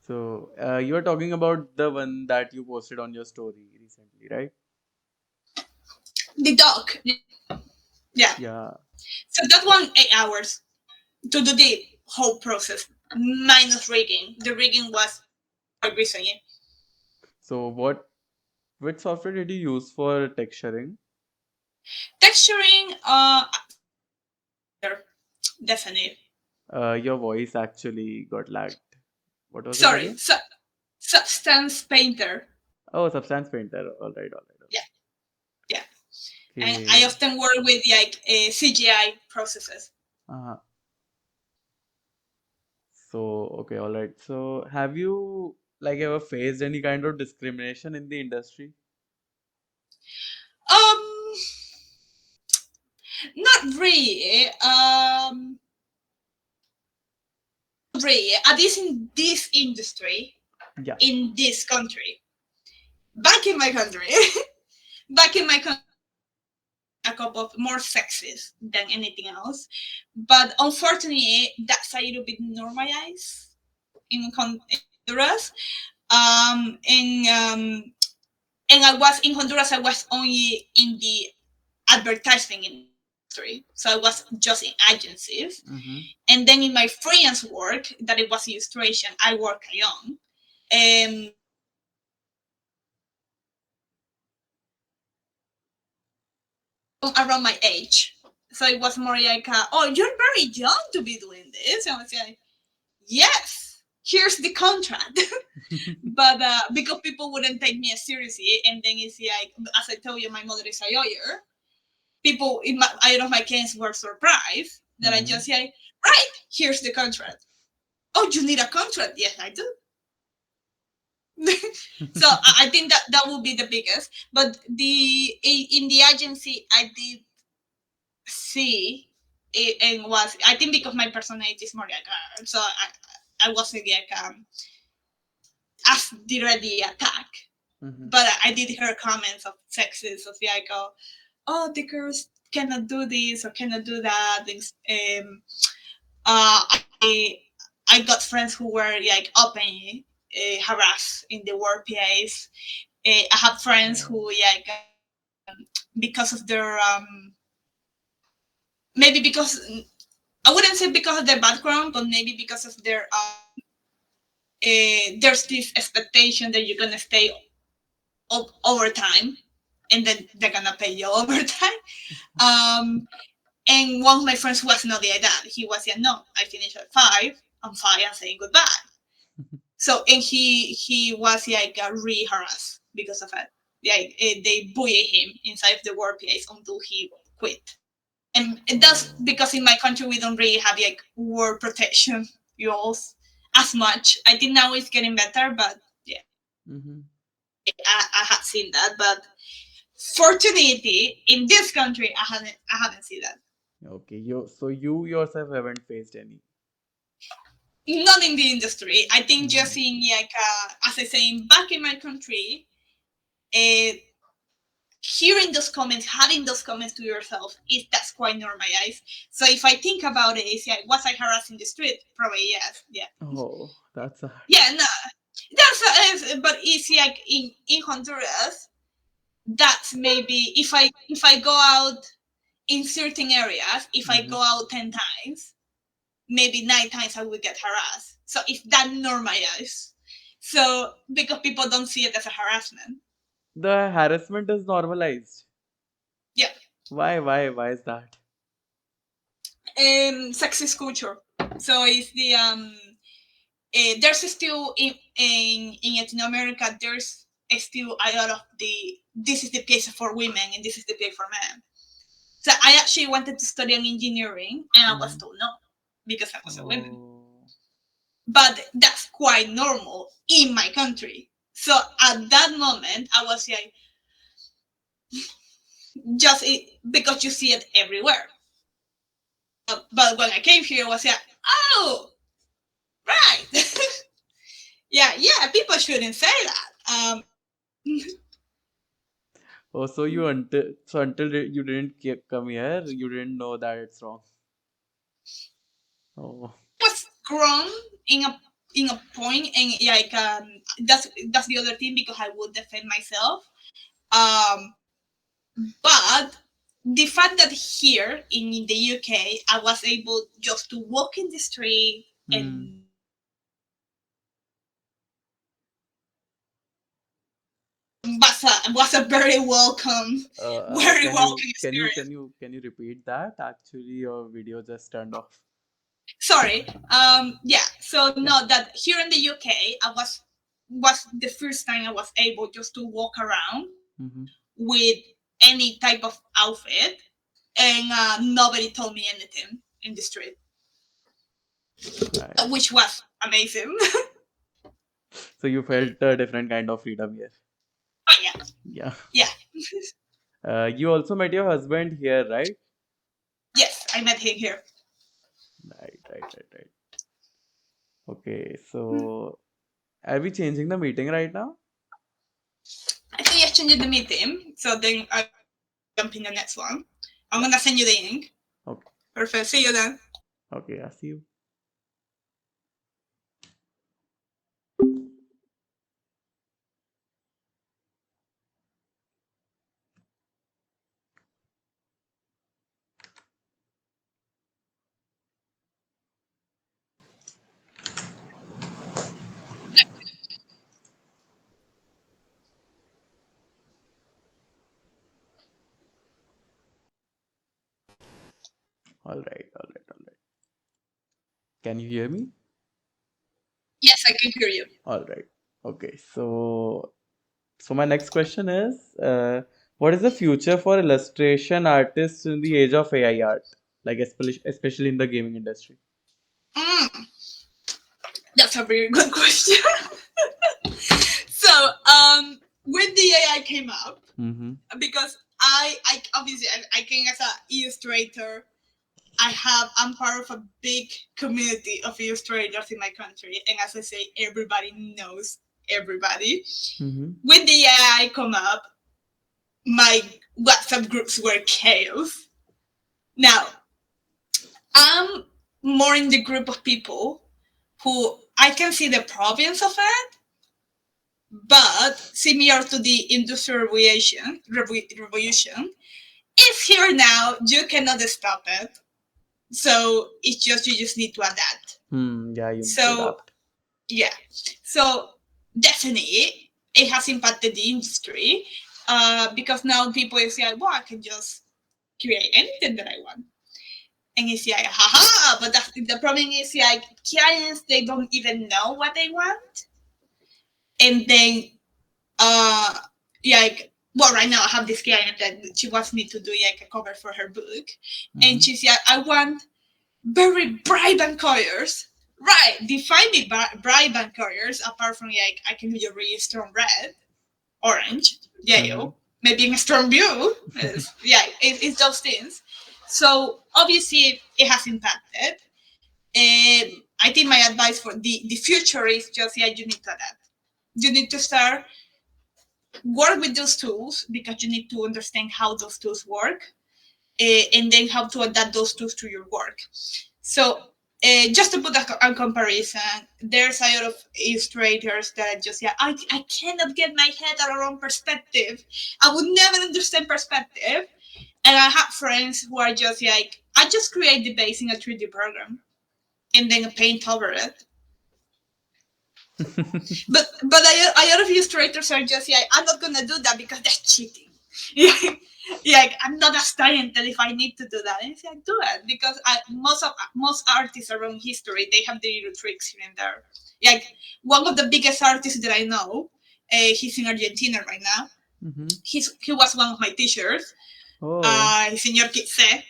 So you are talking about the one that you posted on your story recently, right? The dog, yeah. Yeah. So that one, 8 hours to do the whole process, minus rigging. The rigging was quite recently. So which software did you use for texturing? Texturing, definitely. Your voice actually got lagged. What was it Sorry, again? Substance Painter. Oh, Substance Painter. All right, all right, all Yeah, yeah. right. And I Okay. often work with like CGI processes. Uh, so okay, all right. So have you like ever faced any kind of discrimination in the industry? Um, not really. Really. At least in this industry, Yeah. in this country, back in my country, back in my country, a couple of more sexist than anything else. But unfortunately, that's a little bit normalized in Honduras. Um, and um, and I was in Honduras. I was only in the advertising industry, so I was just in agencies. Mm-hmm. And then in my freelance work, that it was illustration, I work alone. Um, around my age, so it was more like, "Oh, you're very young to be doing this." And I was like, "Yes, here's the contract." But because people wouldn't take me as seriously, and then it's like, as I told you, my mother is a lawyer. People in my, I don't know, my clients were surprised that I Mm-hmm. just say, right, here's the contract. Oh, you need a contract? Yes, I do. So I think that that will be the biggest. But in the agency, I did see it, and was, I think because my personality is more like so I wasn't like as directly attacked. Mm-hmm. But I did hear comments of sexist of like, oh, the girls cannot do this or cannot do that. I got friends who were like openly harassed in the workplace. I have friends who like because of their maybe because I wouldn't say because of their background, but maybe because of their there's this expectation that you're gonna stay overtime, and then they're gonna pay you overtime. And one of my friends was not like that. He was like, no, I finish at 5. I'm 5. I'm saying goodbye. So and he was like really harassed because of it. Like they bullied him inside of the workplace until he quit. And that's because in my country we don't really have like work protection rules as much. I think now it's getting better, but yeah, I have seen that. But fortunately, in this country, I haven't seen that. Okay, you yourself haven't faced any. Not in the industry. I think just in like as I say, back in my country, hearing those comments, having those comments to yourself, that's quite normalized. So if I think about it, is like, was I harassed in the street? Probably yes. Yeah. Oh, that's a Yeah, no, but it's like in Honduras. That's maybe if I go out in certain areas, if I go out 10 times, maybe 9 times I will get harassed. So if that normalized, so because people don't see it as a harassment. the harassment is normalized. Yeah. Why is that? Sexist culture. So it's the there's still in Latin America there's still a lot of the this is the place for women and this is the place for men. So I actually wanted to study an engineering and I was told no because I was a woman. But that's quite normal in my country. So at that moment I was like because you see it everywhere. But when I came here I was like, oh right. yeah, people shouldn't say that. Oh, so until you didn't come here, you didn't know that it's wrong. Oh. Was grown in a point, and like that's the other thing because I would defend myself. But the fact that here in the UK I was able just to walk in the street and was a very welcome, very welcome experience. Can you repeat that? Actually, your video just turned off. Sorry. Yeah. So no, that here in the UK, I was the first time I was able just to walk around with any type of outfit, and nobody told me anything in the street, Right. which was amazing. So you felt a different kind of freedom here. Oh yeah. Yeah. Yeah. You also met your husband here, right? Yes, I met him here. Right. Okay, so are we changing the meeting right now? I think you're changing the meeting, so then I jump in the next one. I'm gonna send you the link. Okay. Perfect. See you then. Okay, I'll see you. All right. Can you hear me? Yes, I can hear you. All right. Okay, so my next question is, what is the future for illustration artists in the age of AI art, like especially in the gaming industry? That's a very good question. So, when the AI came up, because I obviously I came as an illustrator. I'm part of a big community of illustrators in my country, and as I say, everybody knows everybody. When the AI come up, my WhatsApp groups were chaos. Now, I'm more in the group of people who I can see the problems of it, but similar to the industrial revolution, it's here now. You cannot stop it. So it's just you just need to adapt. Yeah, you need to So adapt. yeah, so definitely it has impacted the industry because now people say, well, I can just create anything that I want. And it's like, haha, but the problem is like clients, they don't even know what they want. And then, like, well, right now I have this client that she wants me to do like a cover for her book. And she's like, I want very bright colors. Right, define the bright colors apart from like I can do a really strong red, orange, yellow, maybe a strong blue. It's those things. So obviously it has impacted. I think my advice for the future is just you need to adapt. You need to start work with those tools because you need to understand how those tools work, and then how to adapt those tools to your work. So just to put a comparison, there's a lot of illustrators that just I cannot get my head around perspective. I would never understand perspective. And I have friends who are just like, I just create the base in a 3D program and then paint over it. But a lot of illustrators are just like, I'm not gonna do that because that's cheating. Like I'm not as talented if I need to do that. And it's like, do it because most artists around history, they have the little tricks here and there. Like one of the biggest artists that I know, he's in Argentina right now. He was one of my teachers. Señor Kitse.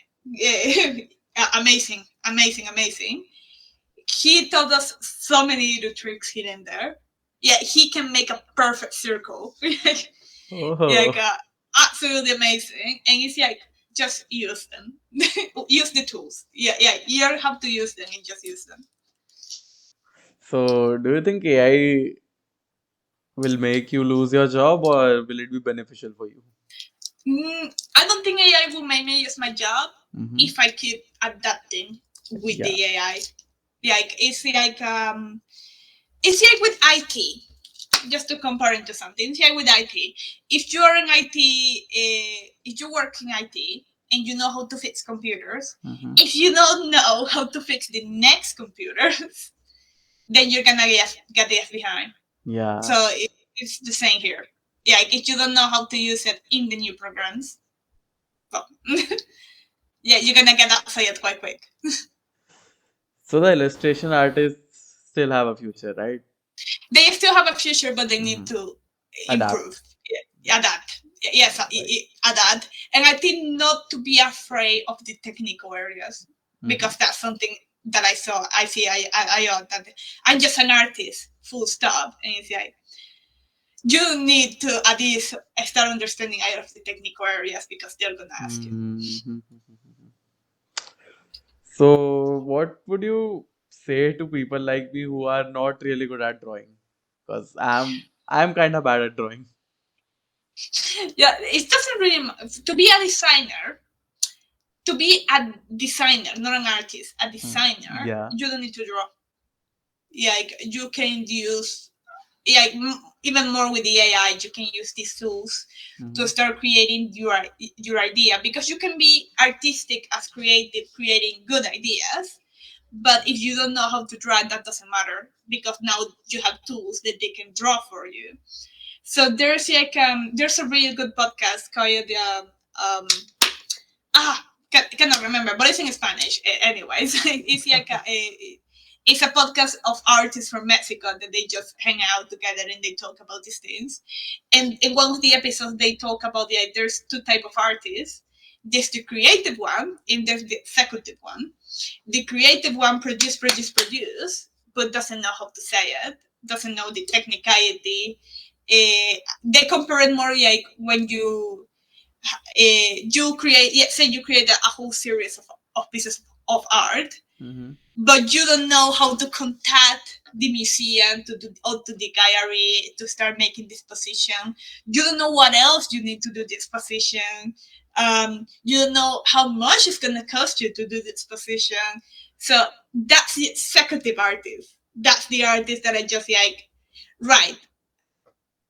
Amazing. He taught us so many little tricks here and there. Yeah, he can make a perfect circle. Like absolutely amazing. And it's like just use them. Use the tools. You don't have to use them and just use them. So, do you think AI will make you lose your job or will it be beneficial for you? I don't think AI will make me use my job if I keep adapting with the AI. Like it's like with IT. Just to compare it to something, it's like with IT. If you're in IT, if you work in IT and you know how to fix computers, if you don't know how to fix the next computers, then you're gonna get left behind. Yeah. So it's the same here. Yeah, if you don't know how to use it in the new programs, well, yeah, you're gonna get outside quite quick. So the illustration artists still have a future, right? They still have a future, but they need to improve, adapt. Yes, adapt. And I think not to be afraid of the technical areas because that's something that I see. That I'm just an artist, full stop, and it's like you need to at least start understanding all of the technical areas because they're gonna ask you. So, what would you say to people like me who are not really good at drawing? Because I'm kind of bad at drawing. Yeah, it doesn't really to be a designer. To be a designer, not an artist, a designer, you don't need to draw. Like you can use, like even more with the AI, you can use these tools to start creating your idea because you can be artistic as creative, creating good ideas. But if you don't know how to draw, that doesn't matter because now you have tools that they can draw for you. So there's there's a really good podcast called cannot remember, but it's in Spanish. Anyways, it's like it's a podcast of artists from Mexico that they just hang out together and they talk about these things. And in one of the episodes, they talk about there's two type of artists. There's the creative one, and there's the executive one. The creative one produce, but doesn't know how to say it, doesn't know the technicality. They compare it more like when you create, say you create a whole series of pieces of art, but you don't know how to contact the museum to do or to the gallery to start making this exposition. You don't know what else you need to do the exposition. You don't know how much it's gonna cost you to do this position. So that's the executive artist. That's the artist that I just like, right,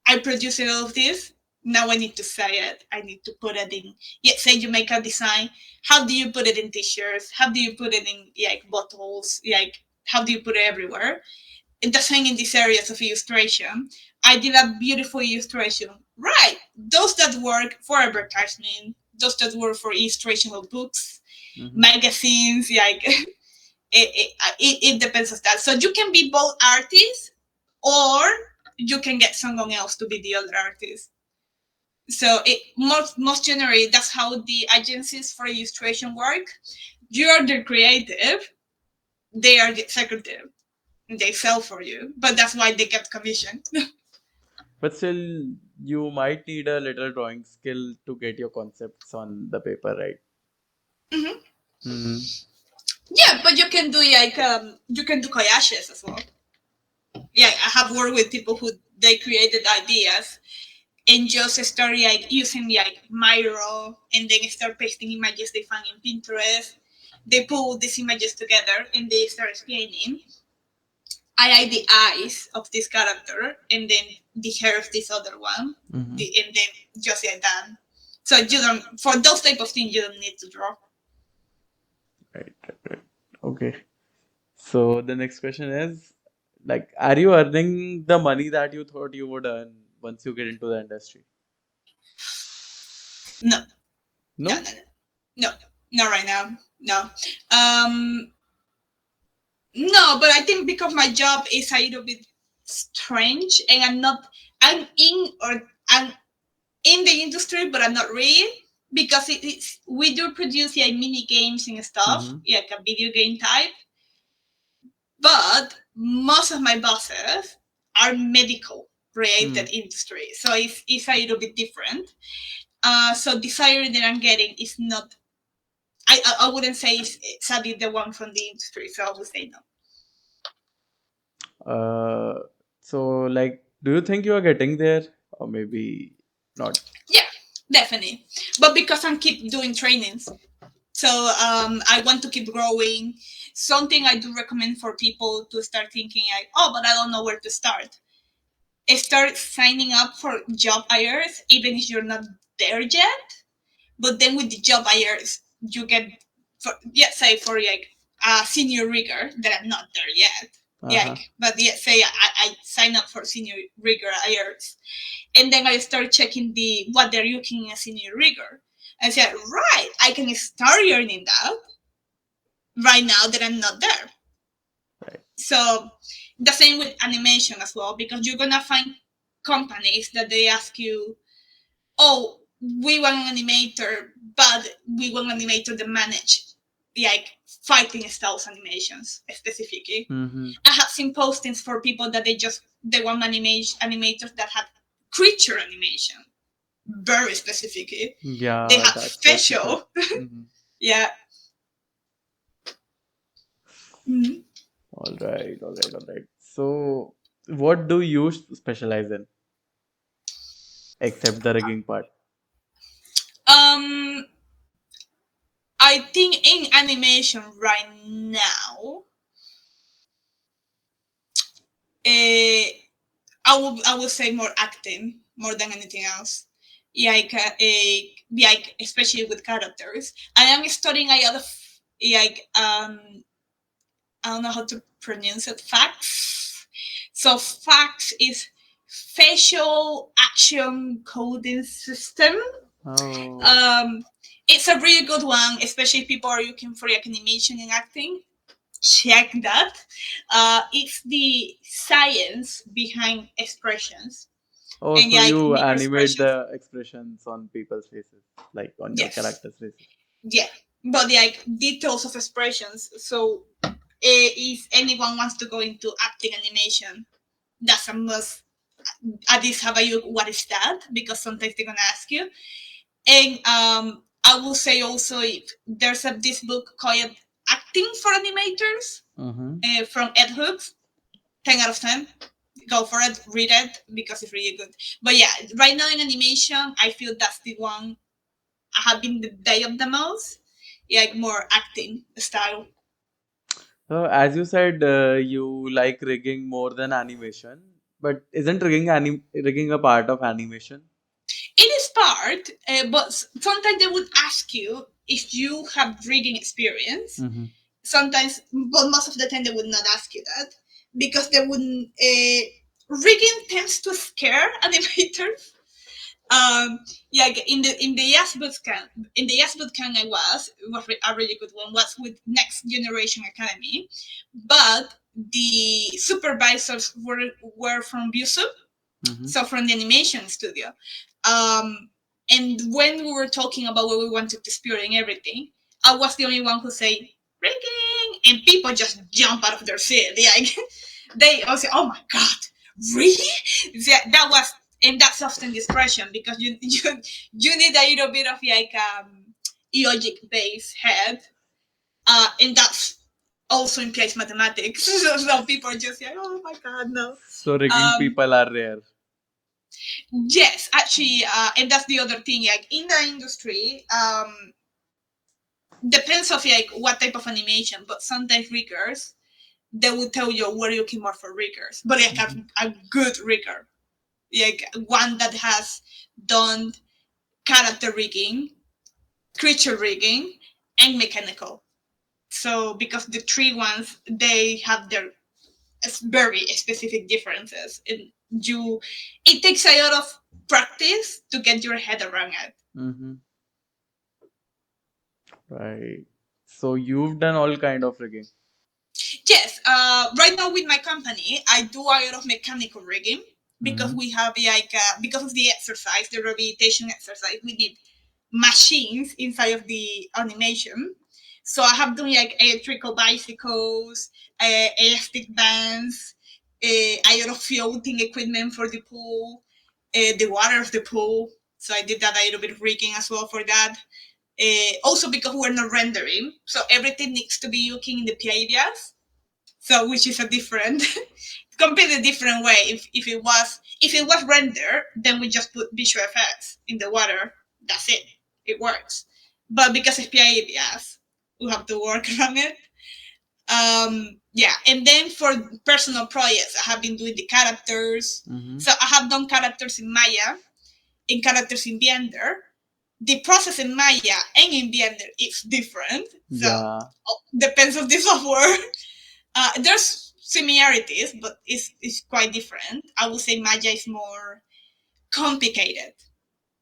I produce all of this. Now I need to say it. I need to put it in. Yeah, say you make a design. How do you put it in t-shirts? How do you put it in like bottles? Like how do you put it everywhere? And the same in these areas of illustration. I did a beautiful illustration. Right. Those that work for advertisement, those that work for illustration of books, magazines, like it depends on that. So you can be both artists or you can get someone else to be the other artist. So most generally, that's how the agencies for illustration work. You are the creative, they are the executive. They sell for you, but that's why they get commission. But still, you might need a little drawing skill to get your concepts on the paper, right? Yeah, but you can do like you can do collages as well. Yeah, I have worked with people who they created ideas and just start like using like Miro and then start pasting images they find in Pinterest. They pull these images together and they start explaining. I like the eyes of this character and then the hair of this other one, and then just like that. So you don't, for those type of things, you don't need to draw. Right. Okay. So the next question is, like, are you earning the money that you thought you would earn once you get into the industry? No. No? No, not right now. No. No, but I think because my job is a little bit strange and I'm in the industry, but I'm not really because we do produce like mini games and stuff, like a video game type. But most of my bosses are medical related industry, so it's a little bit different. So the salary that I'm getting is not. I wouldn't say it's sadly the one from the industry, so I would say no. So like, do you think you are getting there, or maybe not? Yeah, definitely. But because I keep doing trainings, so I want to keep growing. Something I do recommend for people to start thinking like, oh, but I don't know where to start. Start signing up for job airs, even if you're not there yet. But then with the job airs, you get, say for like a senior rigger that I'm not there yet. But say I sign up for senior rigger airs, and then I start checking what they're looking as senior rigger. I said, right, I can start earning that right now that I'm not there. Right. So the same with animation as well, because you're gonna find companies that they ask you, oh, we want an animator, but we want an animator that manage like fighting styles animations specifically. I have seen postings for people that they want animators that have creature animation, very specifically. Yeah, They have that's facial. Yeah. All right. So, what do you specialize in, except the rigging part? I think in animation right now, I will say more acting more than anything else. Like especially with characters. I am studying a lot of I don't know how to pronounce it. Facts. So facts is facial action coding system. It's a really good one, especially if people are looking for like animation and acting. Check that. It's the science behind expressions. Oh, And so you make animate the expressions on people's faces, like on your characters' faces. Yeah, but like details of expressions. So if anyone wants to go into acting animation, that's a must. At least have a look what is that, because sometimes they're gonna ask you. And I will say also, if there's this book called Acting for Animators from Ed Hooks, 10 out of 10. Go for it, read it, because it's really good. But yeah, right now in animation, I feel that's the one I have been developed the most, like more acting style. So, as you said, you like rigging more than animation, but isn't rigging a part of animation? It is part, but sometimes they would ask you if you have rigging experience. Mm-hmm. Sometimes, but most of the time they would not ask you that because they wouldn't. Rigging tends to scare animators. Yeah, in the yes bootcamp I was a really good one. Was with Next Generation Academy, but the supervisors were from Busub, Mm-hmm. so from the animation studio. Um, and when we were talking about what we wanted to spirit and everything, I was the only one who say rigging, and people just jump out of their seat. Like they all say, "Oh my god, really?" That was, and that's often the expression because you need a little bit of like logic based head, and that's also implies mathematics. So people are just like, "Oh my god, no." So, rigging Um, people are rare. Yes, actually, and that's the other thing. Like in the industry, depends of like what type of animation, but sometimes riggers they will tell you we're looking more for riggers, but like a good rigger, like one that has done character rigging, creature rigging, and mechanical. So because the three ones they have their very specific differences, and it takes a lot of practice to get your head around it. Mm-hmm. Right. So, you've done all kind of rigging. Yes, right now with my company, I do a lot of mechanical rigging because we have like because of the exercise, the rehabilitation exercise, we need machines inside of the animation. So I have done like electrical bicycles, elastic bands, a lot of floating equipment for the pool, the water of the pool. So I did that a little bit of rigging as well for that. Also because we're not rendering, so everything needs to be looking in the PIDs. So which is a different, completely different way. If it was render, then we just put visual effects in the water. That's it. It works. But because it's PIDs, we have to work around it. Yeah, and then for personal projects, I have been doing the characters. Mm-hmm. So I have done characters in Maya, in characters in Blender. The process in Maya and in Blender is different. So Yeah. depends on the software. There's similarities, but it's quite different. I would say Maya is more complicated,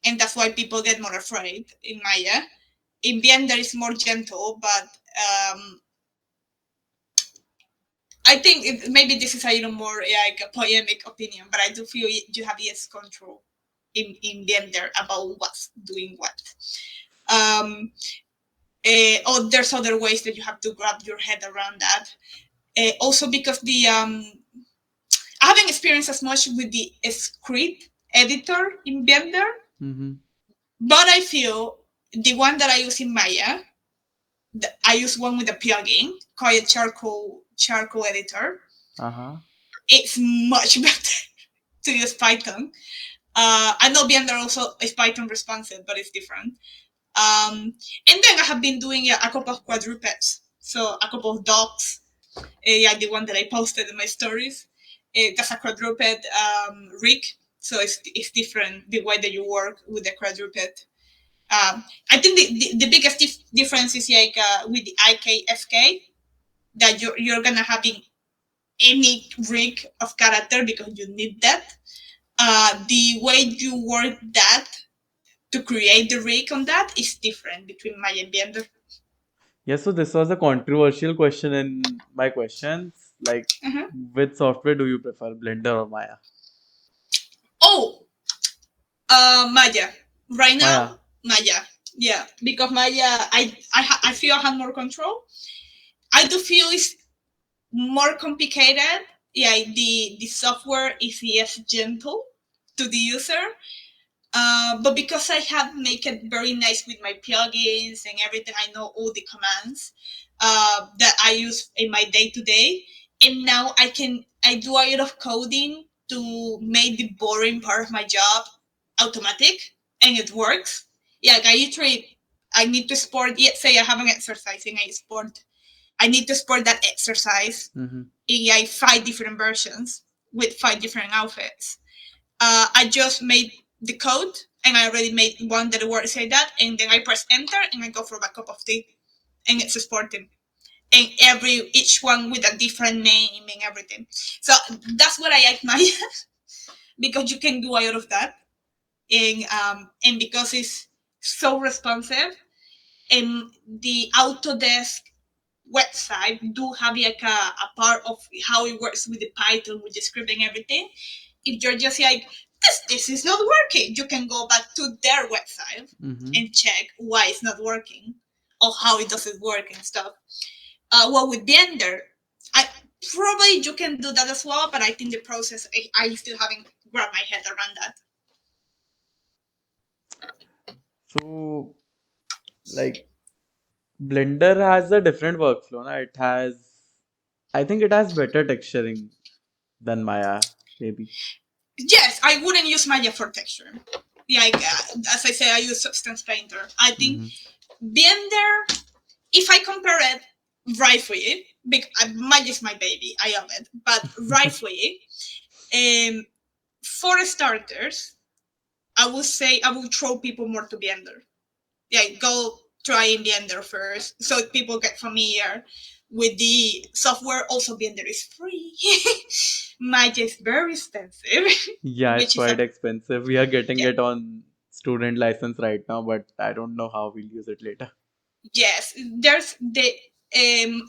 and that's why people get more afraid in Maya. In Blender is more gentle, but I think maybe this is a little more like a polemic opinion, but I do feel you have less control in Blender about what's doing what. Or there's other ways that you have to grab your head around that. Also because I haven't experienced as much with the script editor in Blender, Mm-hmm. but I feel the one that I use in Maya, I use one with a plugin called a charcoal editor. Uh-huh. It's much better to use Python. I know Blender also is Python responsive, but it's different. And then I have been doing a couple of quadrupeds, so a couple of dogs. Yeah, the one that I posted in my stories. That's a quadruped rig, so it's different the way that you work with the quadruped. I think the biggest difference is like with the IKFK that you're gonna having any rig of character because you need that. The way you work that to create the rig on that is different between Maya and Blender. Yes, so this was a controversial question in my questions. Like, Uh-huh. which software do you prefer, Blender or Maya? Oh, Maya. Right Maya. now, Maya. Yeah, because Maya, I feel I have more control. I do feel it's more complicated. Yeah, the software is less gentle to the user. But because I have make it very nice with my plugins and everything, I know all the commands that I use in my day to day, and now I do a lot of coding to make the boring part of my job automatic, and it works. Yeah, like I literally I need to sport. Say I have an exercise and I need to sport that exercise in like 5 different versions with 5 different outfits. I just made the code and I already made one that works like that, and then I press enter and I go for a cup of tea, and it's sporting. And each one with a different name and everything. So that's what I like Maya because you can do a lot of that, and because it's so responsive, and the Autodesk website do have like a part of how it works with the Python, with the script and everything. If you're just like this is not working, you can go back to their website and check why it's not working or how it doesn't work and stuff. Well, with Blender, I probably you can do that as well, but I think the process I still haven't wrapped my head around that. So, like, Blender has a different workflow. Na? I think it has better texturing than Maya, maybe. Yes, I wouldn't use Maya for texture. Like as I say, I use Substance Painter. I think Blender, if I compare it rightfully, Maya is my baby, I love it. But rightfully, for starters, I would say I would throw people more to Blender. Yeah, go try in Blender first so people get familiar with the software. Also, Blender is free. Maya is very expensive. Yeah, it's Which is quite expensive. We are getting it on student license right now, but I don't know how we'll use it later. Yes, there's the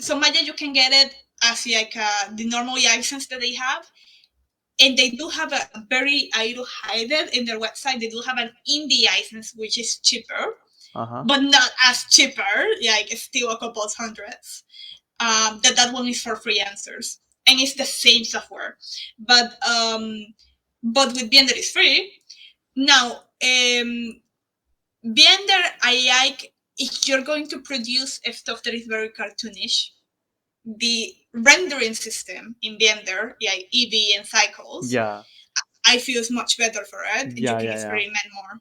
so Maya you can get it as like the normal license that they have, and they do have a very, I will hide it in their website. They do have an indie license which is cheaper, but not as cheaper. Like it's still a couple of hundreds. That one is for freelancers, and it's the same software, but with Blender is free now. Blender, I like if you're going to produce stuff that is very cartoonish. The rendering system in Blender, like Eevee and Cycles, I feel is much better for it. You can experiment more.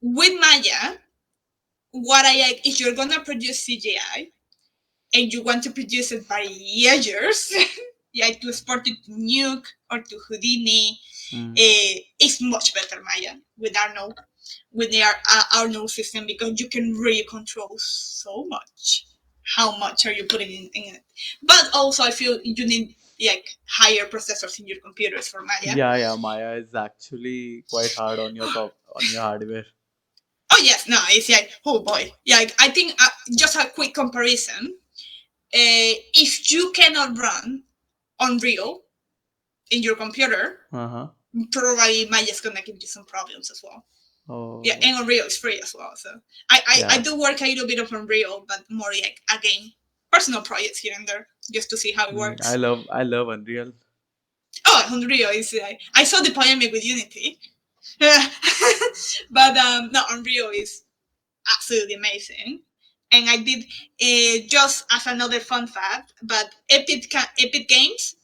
With Maya, what I like if you're gonna produce CGI and you want to produce it by layers, like to export it to Nuke or to Houdini, it's much better Maya with Arnold. With the Arnold system, because you can really control so much. How much are you putting in it? But also, I feel you need like higher processors in your computers for Maya. Yeah, Maya is actually quite hard on your on your hardware. Oh yes, no, it's like oh boy, like I think just a quick comparison. If you cannot run Unreal in your computer, probably Maya's gonna give you some problems as well. Oh. Yeah, and Unreal is free as well. So I do work a little bit of Unreal, but more like again personal projects here and there, just to see how it works. I love Unreal. Oh, Unreal is I saw the polemic with Unity, but no, Unreal is absolutely amazing. And I did just as another fun fact, but Epic Games,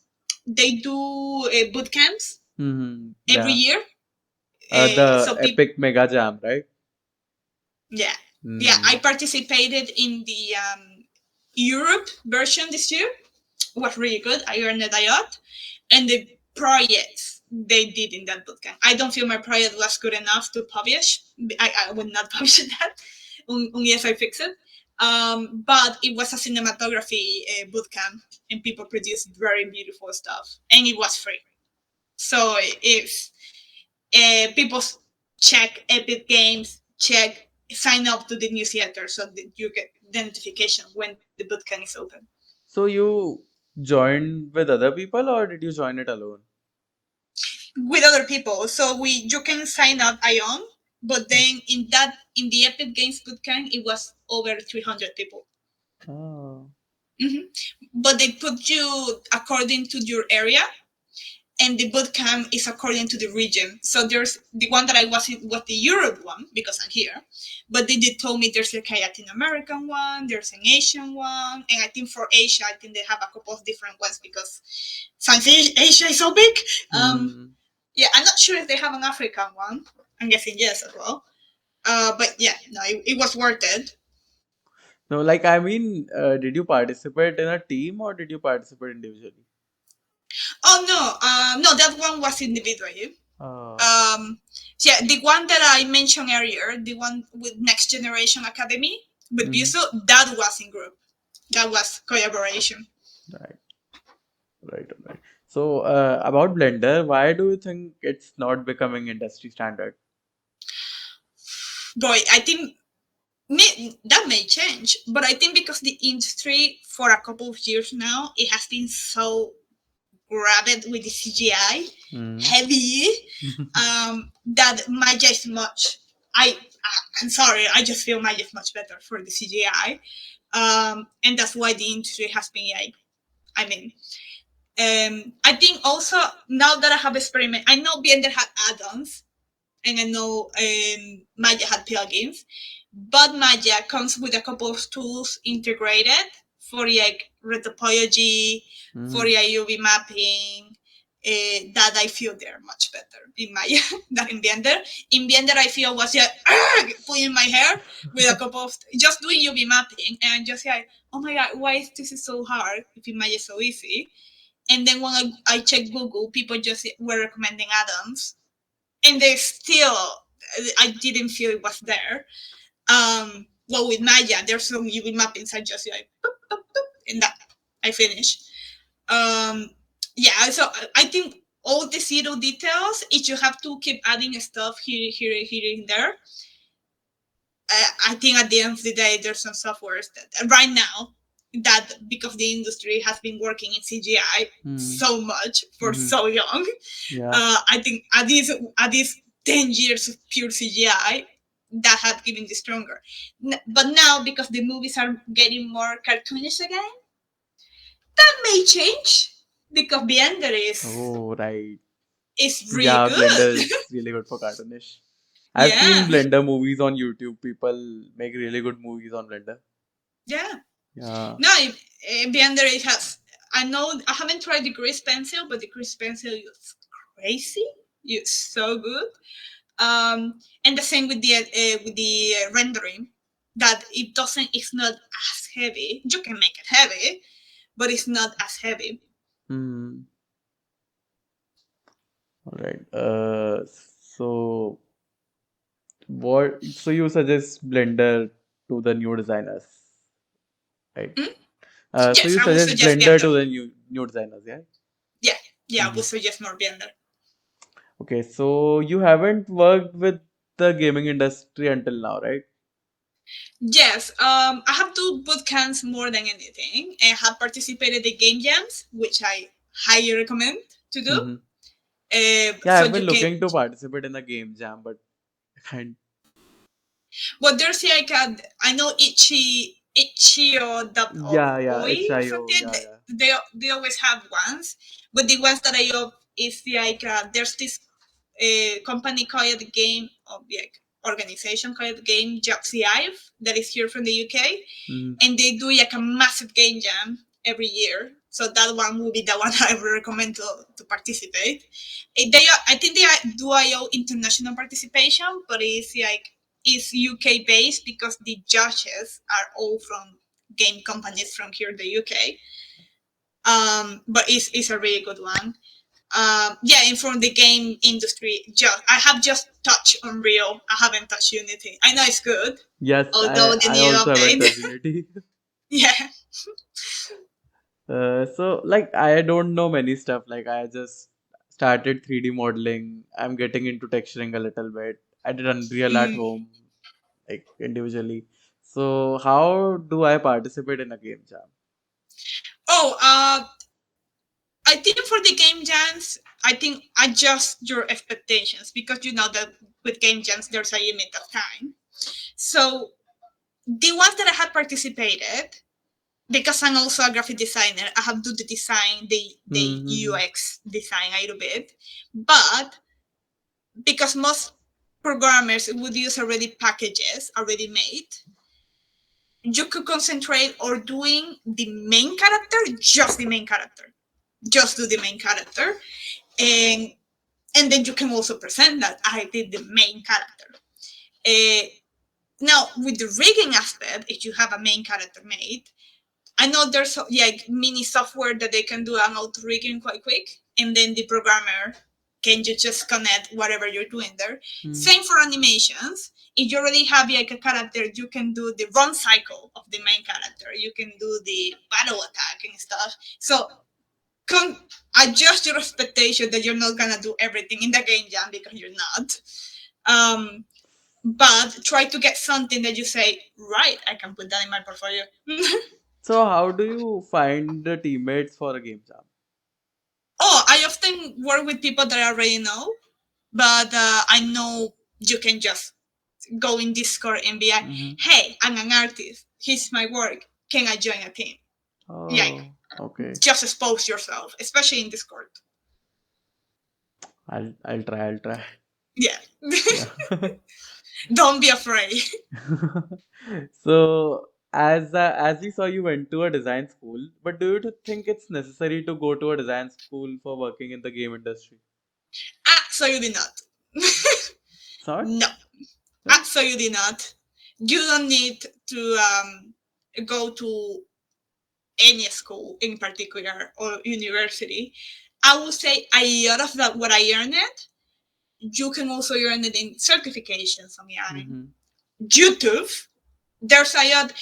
they do boot camps every year. The Epic Mega Jam, right? Yeah. Yeah, I participated in the Europe version this year. It was really good. I earned a lot. And the projects they did in that bootcamp, I don't feel my project was good enough to publish. I would not publish that unless I fix it. But it was a cinematography bootcamp, and people produced very beautiful stuff, and it was free. So if people check Epic Games, sign up to the newsletter so that you get the notification when the bootcamp is open. So you joined with other people, or did you join it alone? With other people. So you can sign up alone, but then in the Epic Games bootcamp, it was over 300 people. Oh. But they put you according to your area, and the bootcamp is according to the region. So there's the one that I was in was the Europe one because I'm here, but they did told me there's like a Latin American one, there's an Asian one, and I think for Asia, I think they have a couple of different ones because since Asia is so big. Yeah, I'm not sure if they have an African one. I'm guessing yes as well. But yeah, no, it was worth it. No, like I mean, did you participate in a team or did you participate individually? Oh no, that one was individually. Uh, Um, so yeah, the one that I mentioned earlier, the one with Next Generation Academy with mhm. Buso, that was in group. That was collaboration. Right, right. So, about Blender, why do you think it's not becoming industry standard? Boy, I think that may change, but I think because the industry for a couple of years now, it has been so grabbed with the CGI Mm. heavy that Maya is much. I'm sorry, I just feel Maya is much better for the CGI, and that's why the industry has been like. I mean, I think also now that I have experiment, I know Blender had add-ons, and I know Maya had plugins, but Maya comes with a couple of tools integrated for like retopology, for Mhm. UV mapping. That I feel they're much better in Maya than in Blender. In Blender, I feel was like pulling my hair with a couple of just doing UV mapping, and just like, oh my god, why is this so hard if in Maya is so easy? And then when I checked Google, people just were recommending add-ons, and they still, I didn't feel it was there. Well, with Maya, there's some UV mappings. I just like, boop, boop, boop, and that I finish. Um, yeah, so I think all the little details, if you have to keep adding stuff here, and there, I think at the end of the day, there's some softwares that right now that because the industry has been working in CGI Mhm. so much for Mhm. so long, Yeah. I think at these 10 years of pure CGI that have given the stronger. But now because the movies are getting more cartoonish again, that may change because Blender Oh, right. is really Yeah, good. Blender is really good for cartoonish. I've seen Yeah, Blender movies on YouTube. People make really good movies on Blender. yeah. Yeah. No, Blender it has. I know I haven't tried the grease pencil, but the grease pencil is crazy. It's so good. And the same with the rendering, that it doesn't. It's not as heavy. You can make it heavy, but it's not as heavy. Hmm. All right. So what? So you suggest Blender to the new designers, right? Hmm? So Yes, you I would suggest suggest Blender Blender. to the new designers, yeah? Yeah, yeah, I Hmm. would suggest more Blender. Okay. So you haven't worked with the gaming industry until now, right? Yes, I have do boot camps more than anything, and have participated in game jams, which I highly recommend to do. Mm-hmm. Yeah, So I've you been can. looking to participate in a game jam, but I can't. Well, there's like I know Ichio dot Yeah, oi or HIO. something. Yeah, yeah. They always have ones, but the ones that I love is like there's this company called the game of like organization called the game Joxy Ive that is here from the UK, Mm-hmm. and they do like a massive game jam every year. So that one will be the one I would recommend to participate. I think do allow international participation, but it's UK based because the judges are all from game companies from here in the UK. But it's a really good one. Yeah, and from the game industry, I have just touched Unreal. I haven't touched Unity. I know it's good, Yes, although the I new also haven't update. touched Unity. Yeah. So like I don't know many stuff. Like I just started 3D modeling. I'm getting into texturing a little bit. I did Unreal at Mm. home, like individually. So how do I participate in a game jam? Oh, I think for the game jams, I think adjust your expectations because you know that with game jams there's a limit of time. So the ones that I have participated, because I'm also a graphic designer, I have do the design, the Mm-hmm. UX design a little bit, but because most programmers would use already packages already made, you could concentrate on doing the main character, just the main character, just do the main character, and and then you can also present that I did the main character. Uh, Now, with the rigging aspect, if you have a main character made, I know there's like mini software that they can do an auto rigging quite quick, and then the programmer can just connect whatever you're doing there. Same for animations. If you already have like a character, you can do the run cycle of the main character. You can do the battle attack and stuff. So adjust your expectation that you're not gonna do everything in the game jam, because you're not. But try to get something that you say, right, I can put that in my portfolio. So how do you find the teammates for a game jam? Oh, I often work with people that I already know, but I know you can just go in Discord and be like, hey, I'm an artist. Here's my work. Can I join a team? Yeah, Oh, okay. just expose yourself, especially in Discord. I'll try. Yeah. Yeah. Don't be afraid. So as we saw, you went to a design school, but do you think it's necessary to go to a design school for working in the game industry? Absolutely not. Sorry? No, No? absolutely not. You don't need to go to any school in particular or university. I would say a lot of that, what I earned it, you can also earn it in certifications on YouTube. There's a lot,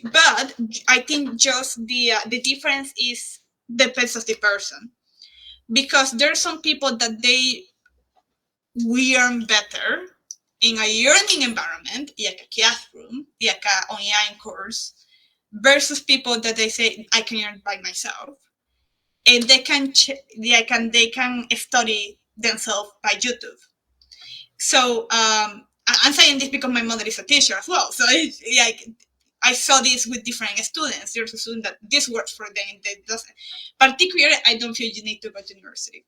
but I think just the difference is depends of the person, because there's some people that we earn better in a learning environment, like a classroom, like an online course, versus people that they say I can earn by myself, and they can study themselves by YouTube. So I'm saying this because my mother is a teacher as well. So it's like I saw this with different students. There's a student that this works for them, and that doesn't. Particularly, I don't feel you need to go to university.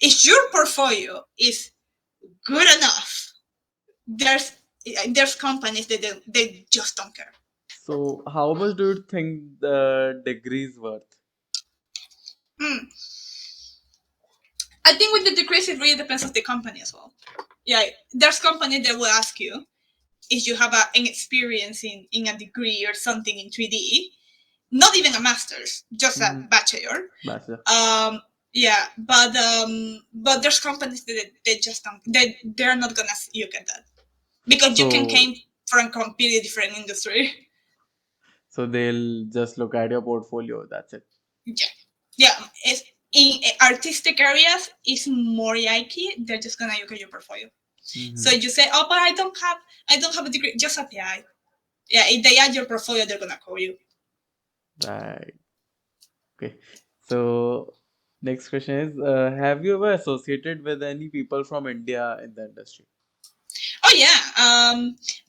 If your portfolio is good enough, there's companies that they just don't care. So how much do you think the degree is worth? I think with the decrease, it really depends on the company as well. Yeah, there's companies that will ask you if you have an experience in a degree or something in 3D, not even a master's, just a bachelor. Bachelor. Yeah, but there's companies that they just don't, they're not gonna look at that, because you can came from a completely different industry. So they'll just look at your portfolio. That's it. Yeah. It's, in artistic areas, it's more likely they're just gonna look at your portfolio. So you say, oh, but I don't have a degree. Just apply. Yeah, if they add your portfolio, they're gonna call you. Right. Okay. So next question is, have you ever associated with any people from India in the industry? Oh yeah.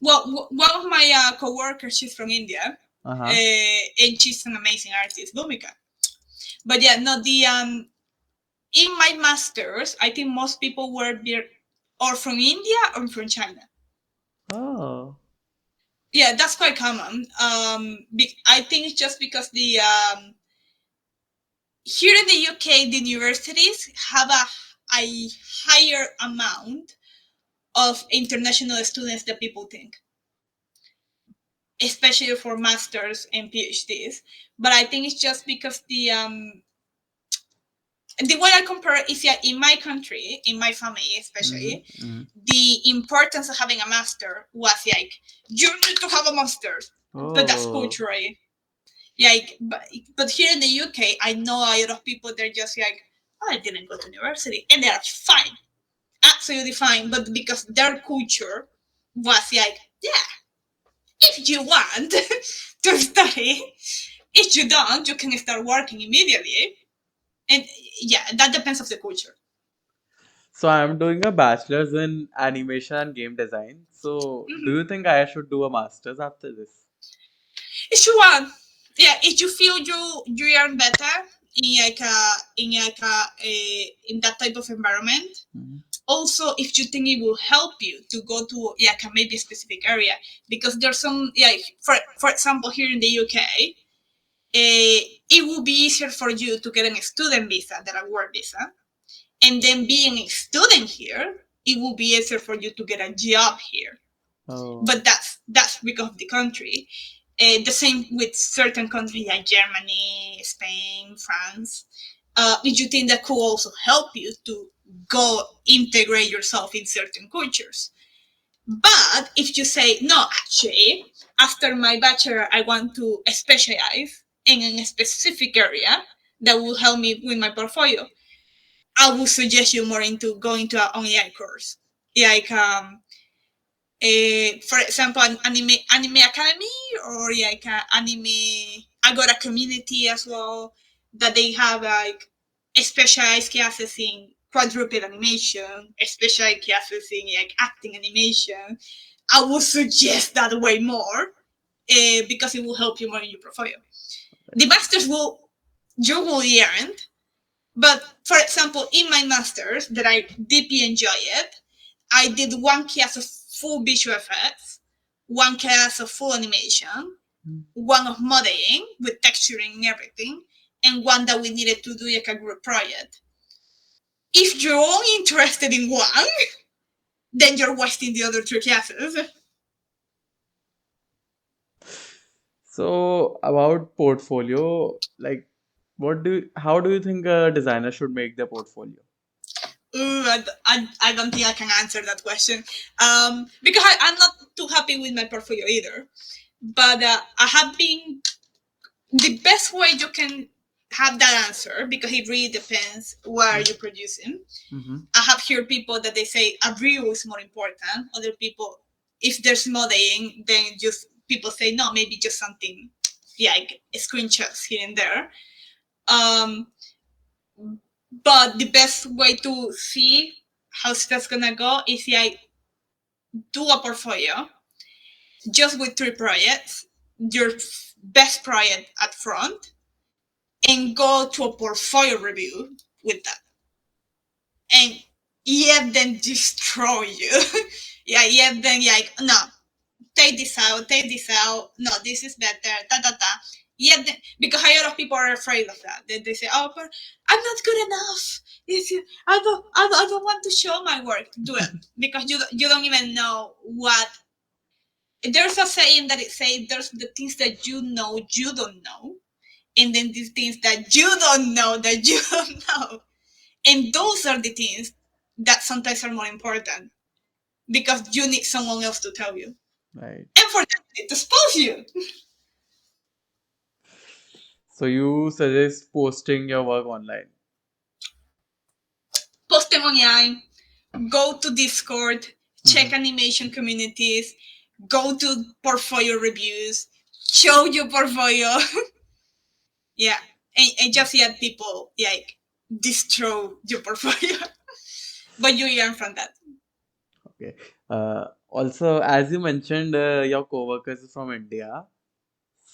Well, one of my coworkers, she's from India, and she's an amazing artist, Bhumika. But yeah, no, the in my masters, I think most people were or from India or from China. Oh. Yeah, that's quite common. I think it's just because the here in the UK, the universities have a higher amount of international students than people think, especially for masters and PhDs. But I think it's just because the way I compare is that in my country, in my family especially, the importance of having a master was like, you need to have a master's. But that's culturally. Like, but here in the UK, I know a lot of people, they're just like, oh, I didn't go to university. And they're fine. Absolutely fine. But because their culture was like, yeah, if you want to study, if you don't, you can start working immediately. And yeah, that depends on the culture. So I'm doing a bachelor's in animation and game design. So do you think I should do a master's after this? If you want, yeah, if you feel you earn better in that type of environment. Also, if you think it will help you to go to maybe a specific area, because there's some for example, here in the UK, it will be easier for you to get a student visa than a work visa, and then being a student here, it will be easier for you to get a job here. Oh. But that's because of the country. The same with certain countries like Germany, Spain, France. If you think that could also help you to go integrate yourself in certain cultures. But if you say, no, actually, after my bachelor, I want to specialize in a specific area that will help me with my portfolio, I would suggest you more into going to an AI course. Like, for example, an anime academy, or like anime Agora community as well, that they have like specialized classes in quadruped animation, specialized classes in like acting animation. I would suggest that way more, because it will help you more in your portfolio. The masters will you will learn, but for example, in my masters that I deeply enjoy it, I did one class of full visual effects, one class of full animation, one of modeling with texturing and everything, and one that we needed to do like a group project. If you're only interested in one, then you're wasting the other three classes. So about portfolio, like how do you think a designer should make their portfolio? Ooh, I don't think I can answer that question, because I'm not too happy with my portfolio either. But I have been the best way you can have that answer, because it really depends where you're producing. Mm-hmm. I have heard people that they say a reel is more important. Other people, if there's modeling, then just people say no, maybe just something, yeah, like screenshots here and there. Um, but the best way to see how that's gonna go is like do a portfolio just with 3 projects, your best project at front, and go to a portfolio review with that. And yet then destroy you. Yeah, then like, no, take this out, no, this is better, Yeah, then, because a lot of people are afraid of that. They say, oh, but I'm not good enough. I don't want to show my work. Do it. Because you don't even know what. There's a saying that it says there's the things that you don't know, and then these things that you don't know that you don't know. And those are the things that sometimes are more important, because you need someone else to tell you. Right. And for that, they need to expose you. So you suggest posting your work online. Post them online, go to Discord, check animation communities, go to portfolio reviews, show your portfolio. Yeah. And just let people like destroy your portfolio. But you learn from that. Okay. Also, as you mentioned, your coworkers is from India.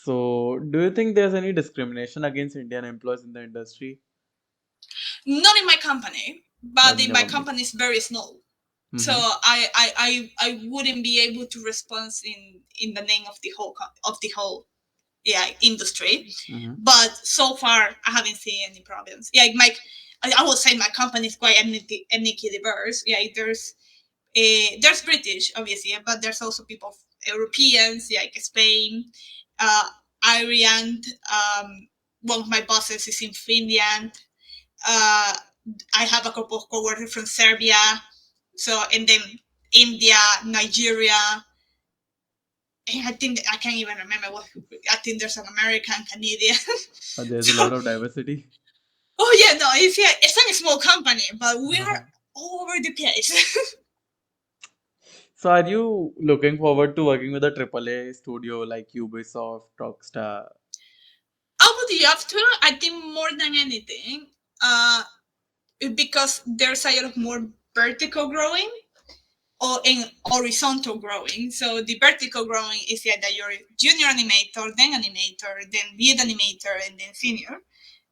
So, do you think there's any discrimination against Indian employees in the industry? Not in my company, Not but in in your my company. company is very small. So Mm-hmm. I wouldn't be able to respond in the name of the whole industry. Mm-hmm. But so far I haven't seen any problems. Yeah, I would say my company is quite ethnically diverse. Yeah, there's British obviously, but there's also people Europeans, like Spain, uh, Ireland. One of my bosses is in Finland. Uh, I have a couple of coworkers from Serbia. So, and then India, Nigeria, and I think I can't even remember what. I think there's an American, Canadian. There's a So, lot of diversity. oh yeah, no, it's not a small company, but we are all over the place. So, are you looking forward to working with a AAA studio like Ubisoft, Rockstar? I would love to. I think more than anything, because there's a lot of more vertical growing or in horizontal growing. So the vertical growing is that you're junior animator, then animator, then lead animator, and then senior.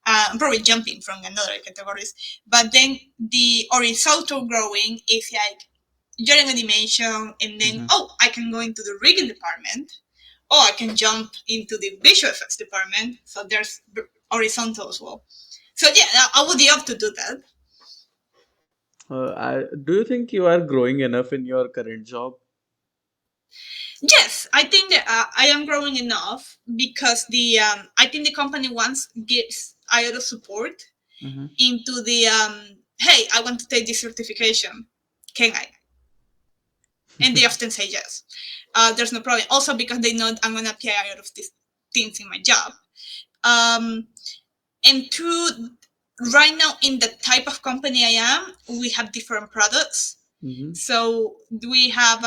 I'm probably jumping from another categories. But then the horizontal growing is like you're in animation, and then I can go into the rigging department, or I can jump into the visual effects department. So there's horizontal as well. So yeah, I would love to do that. Do you think you are growing enough in your current job? Yes, I think that I am growing enough because I think the company once gives a lot of support into the hey, I want to take this certification. Can I? And they often say yes. There's no problem. Also because they know I'm gonna apply a lot of these things in my job. Um, and two, right now in the type of company I am, we have different products. So we have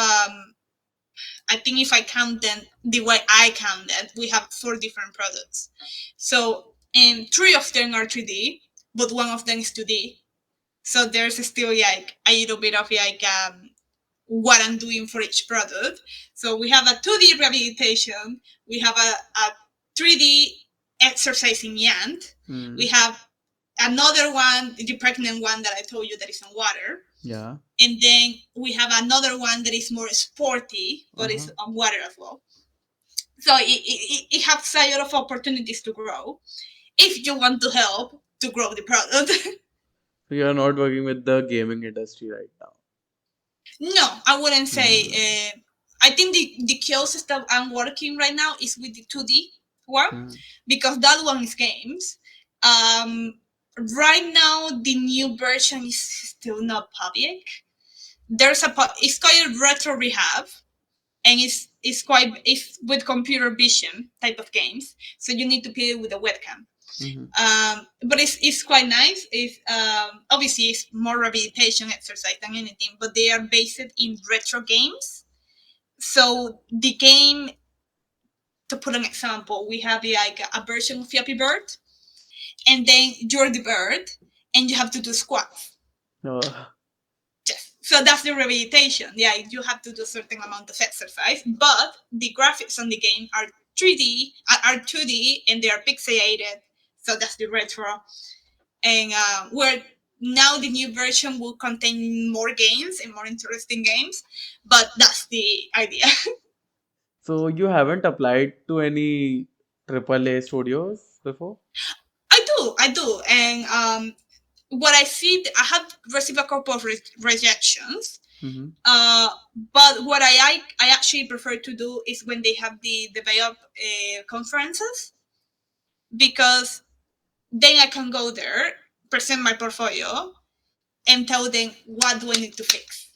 I think if I count them the way I count them, we have 4 different products. So, and 3 of them are 3D, but 1 of them is 2D. So there's still like a little bit of like what I'm doing for each product. So we have a 2D rehabilitation, we have a 3D exercising yant, we have another one, the pregnant one that I told you that is on water. Yeah. And then we have another one that is more sporty, but it's on water as well. So it has a lot of opportunities to grow if you want to help to grow the product. So you are not working with the gaming industry right now. No, I wouldn't say. I think the closest that I'm working right now is with the 2D one because that one is games. Right now, the new version is still not public. It's called Retro Rehab, and it's with computer vision type of games. So you need to play it with a webcam. But it's quite nice. It's obviously it's more rehabilitation exercise than anything, but they are based in retro games. So the game, to put an example, we have like a version of Flappy Bird, and then you're the bird, and you have to do squats. Oh. Yes. So that's the rehabilitation. Yeah, you have to do a certain amount of exercise, but the graphics on the game are 3D, are 2D, and they are pixelated. So that's the retro. And where now the new version will contain more games and more interesting games, but that's the idea. So you haven't applied to any AAA studios before? I do, and what I see, I have received a couple of rejections. But what I actually prefer to do is when they have the develop conferences, because then I can go there, present my portfolio, and tell them what do I need to fix.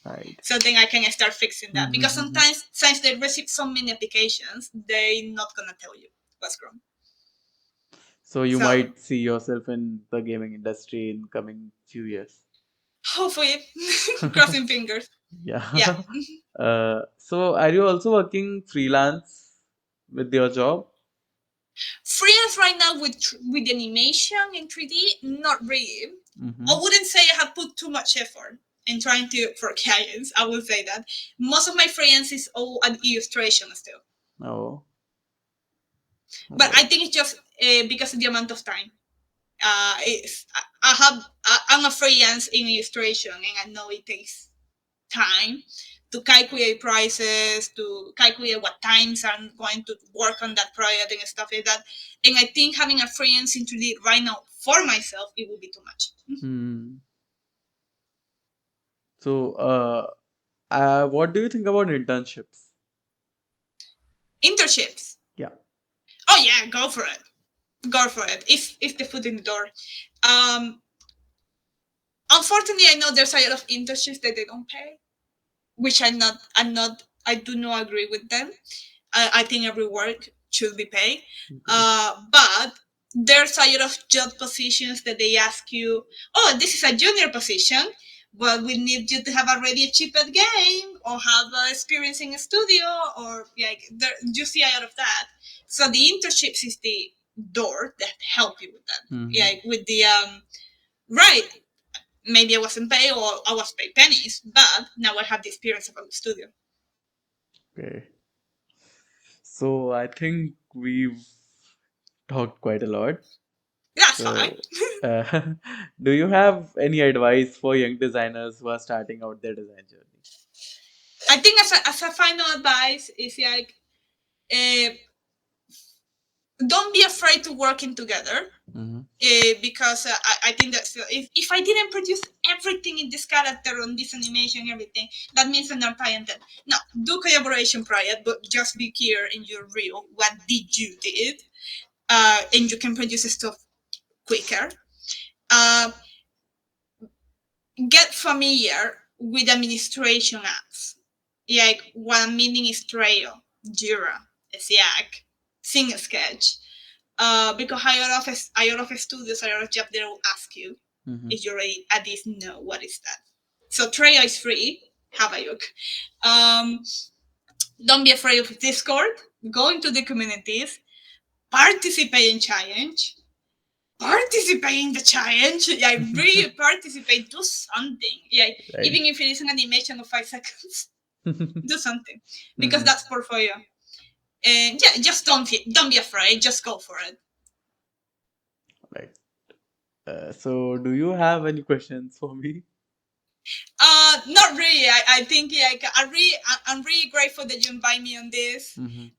Right. So then I can start fixing that. Because sometimes, since they receive so many applications, they're not gonna tell you what's wrong. So you might see yourself in the gaming industry in coming few years. Hopefully, crossing fingers. Yeah. Yeah. So are you also working freelance with your job? Freelance right now with animation in 3D, not really. I wouldn't say I have put too much effort in trying to for clients. I would say that most of my freelance is all an illustration still. Oh. But I think it's just because of the amount of time. I'm a freelance in illustration, and I know it takes time to calculate prices, to calculate what times I'm going to work on that project and stuff like that. And I think having a freelance in 3D right now for myself, it would be too much. So what do you think about internships? Internships. Yeah. Oh yeah, go for it. Go for it. If the foot in the door. Unfortunately, I know there's a lot of internships that they don't pay, which I do not agree with them. I think every work should be paid. But there's a lot of job positions that they ask you, oh, this is a junior position, but we need you to have already achieved a game or have experience in a studio, or like you see a lot of that. So the internships is the door that help you with that. Yeah, with the right. Maybe I wasn't paid or I was paid pennies, but now I have the experience of a studio. Okay. So I think we've talked quite a lot. That's fine. Do you have any advice for young designers who are starting out their design journey? I think as a final advice is like don't be afraid to working together. Because I think that if I didn't produce everything in this character on this animation, everything, that means I'm not talented. No, do collaboration prior, but just be clear in your reel. What did you did? And you can produce stuff quicker. Get familiar with administration apps. Like what I'm meaning is Trello, Jira, Slack, Sketch. Because a lot of studios, a lot of jobs, they will ask you if you already at least know what is that. So Trello is free. Have a look. Don't be afraid of Discord. Go into the communities. Participate in challenge. Participate in the challenge. Yeah, really participate. Do something. Yeah, Right. even if it is an animation of 5 seconds, do something because that's portfolio. And yeah, just don't be afraid. Just go for it. Right. So, do you have any questions for me? Not really. I think like I'm really grateful that you invite me on this.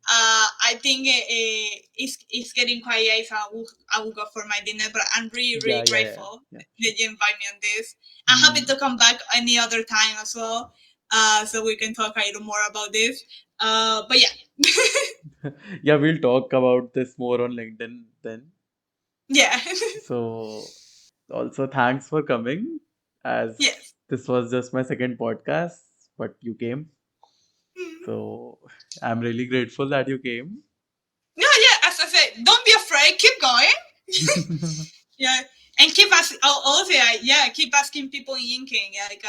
I think it's getting quite late, so I will go for my dinner. But I'm really grateful that you invite me on this. I'm happy to come back any other time as well. So we can talk a little more about this. But yeah. Yeah, we'll talk about this more on LinkedIn then. Yeah. So, also thanks for coming, as Yes. this was just my second podcast, but you came. So, I'm really grateful that you came. No, yeah. As I said, don't be afraid. Keep going. Yeah, and keep asking. Also, yeah, keep asking people in inking like,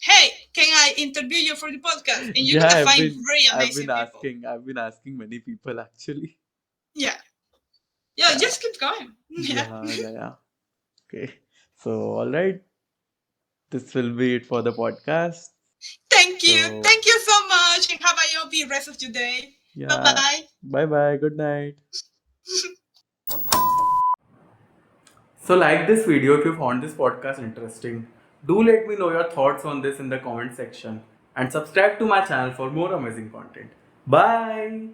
hey, can I interview you for the podcast? And you're Yeah, gonna find very amazing people. I've been asking many people actually. Yeah, Yeah. just keep going. Yeah. Okay. So, all right. This will be it for the podcast. Thank you. So, Thank you so much, and have a lovely rest of your day. yeah. Bye-bye. Bye. Good night. So, like this video if you found this podcast interesting. Do let me know your thoughts on this in the comment section and subscribe to my channel for more amazing content. Bye.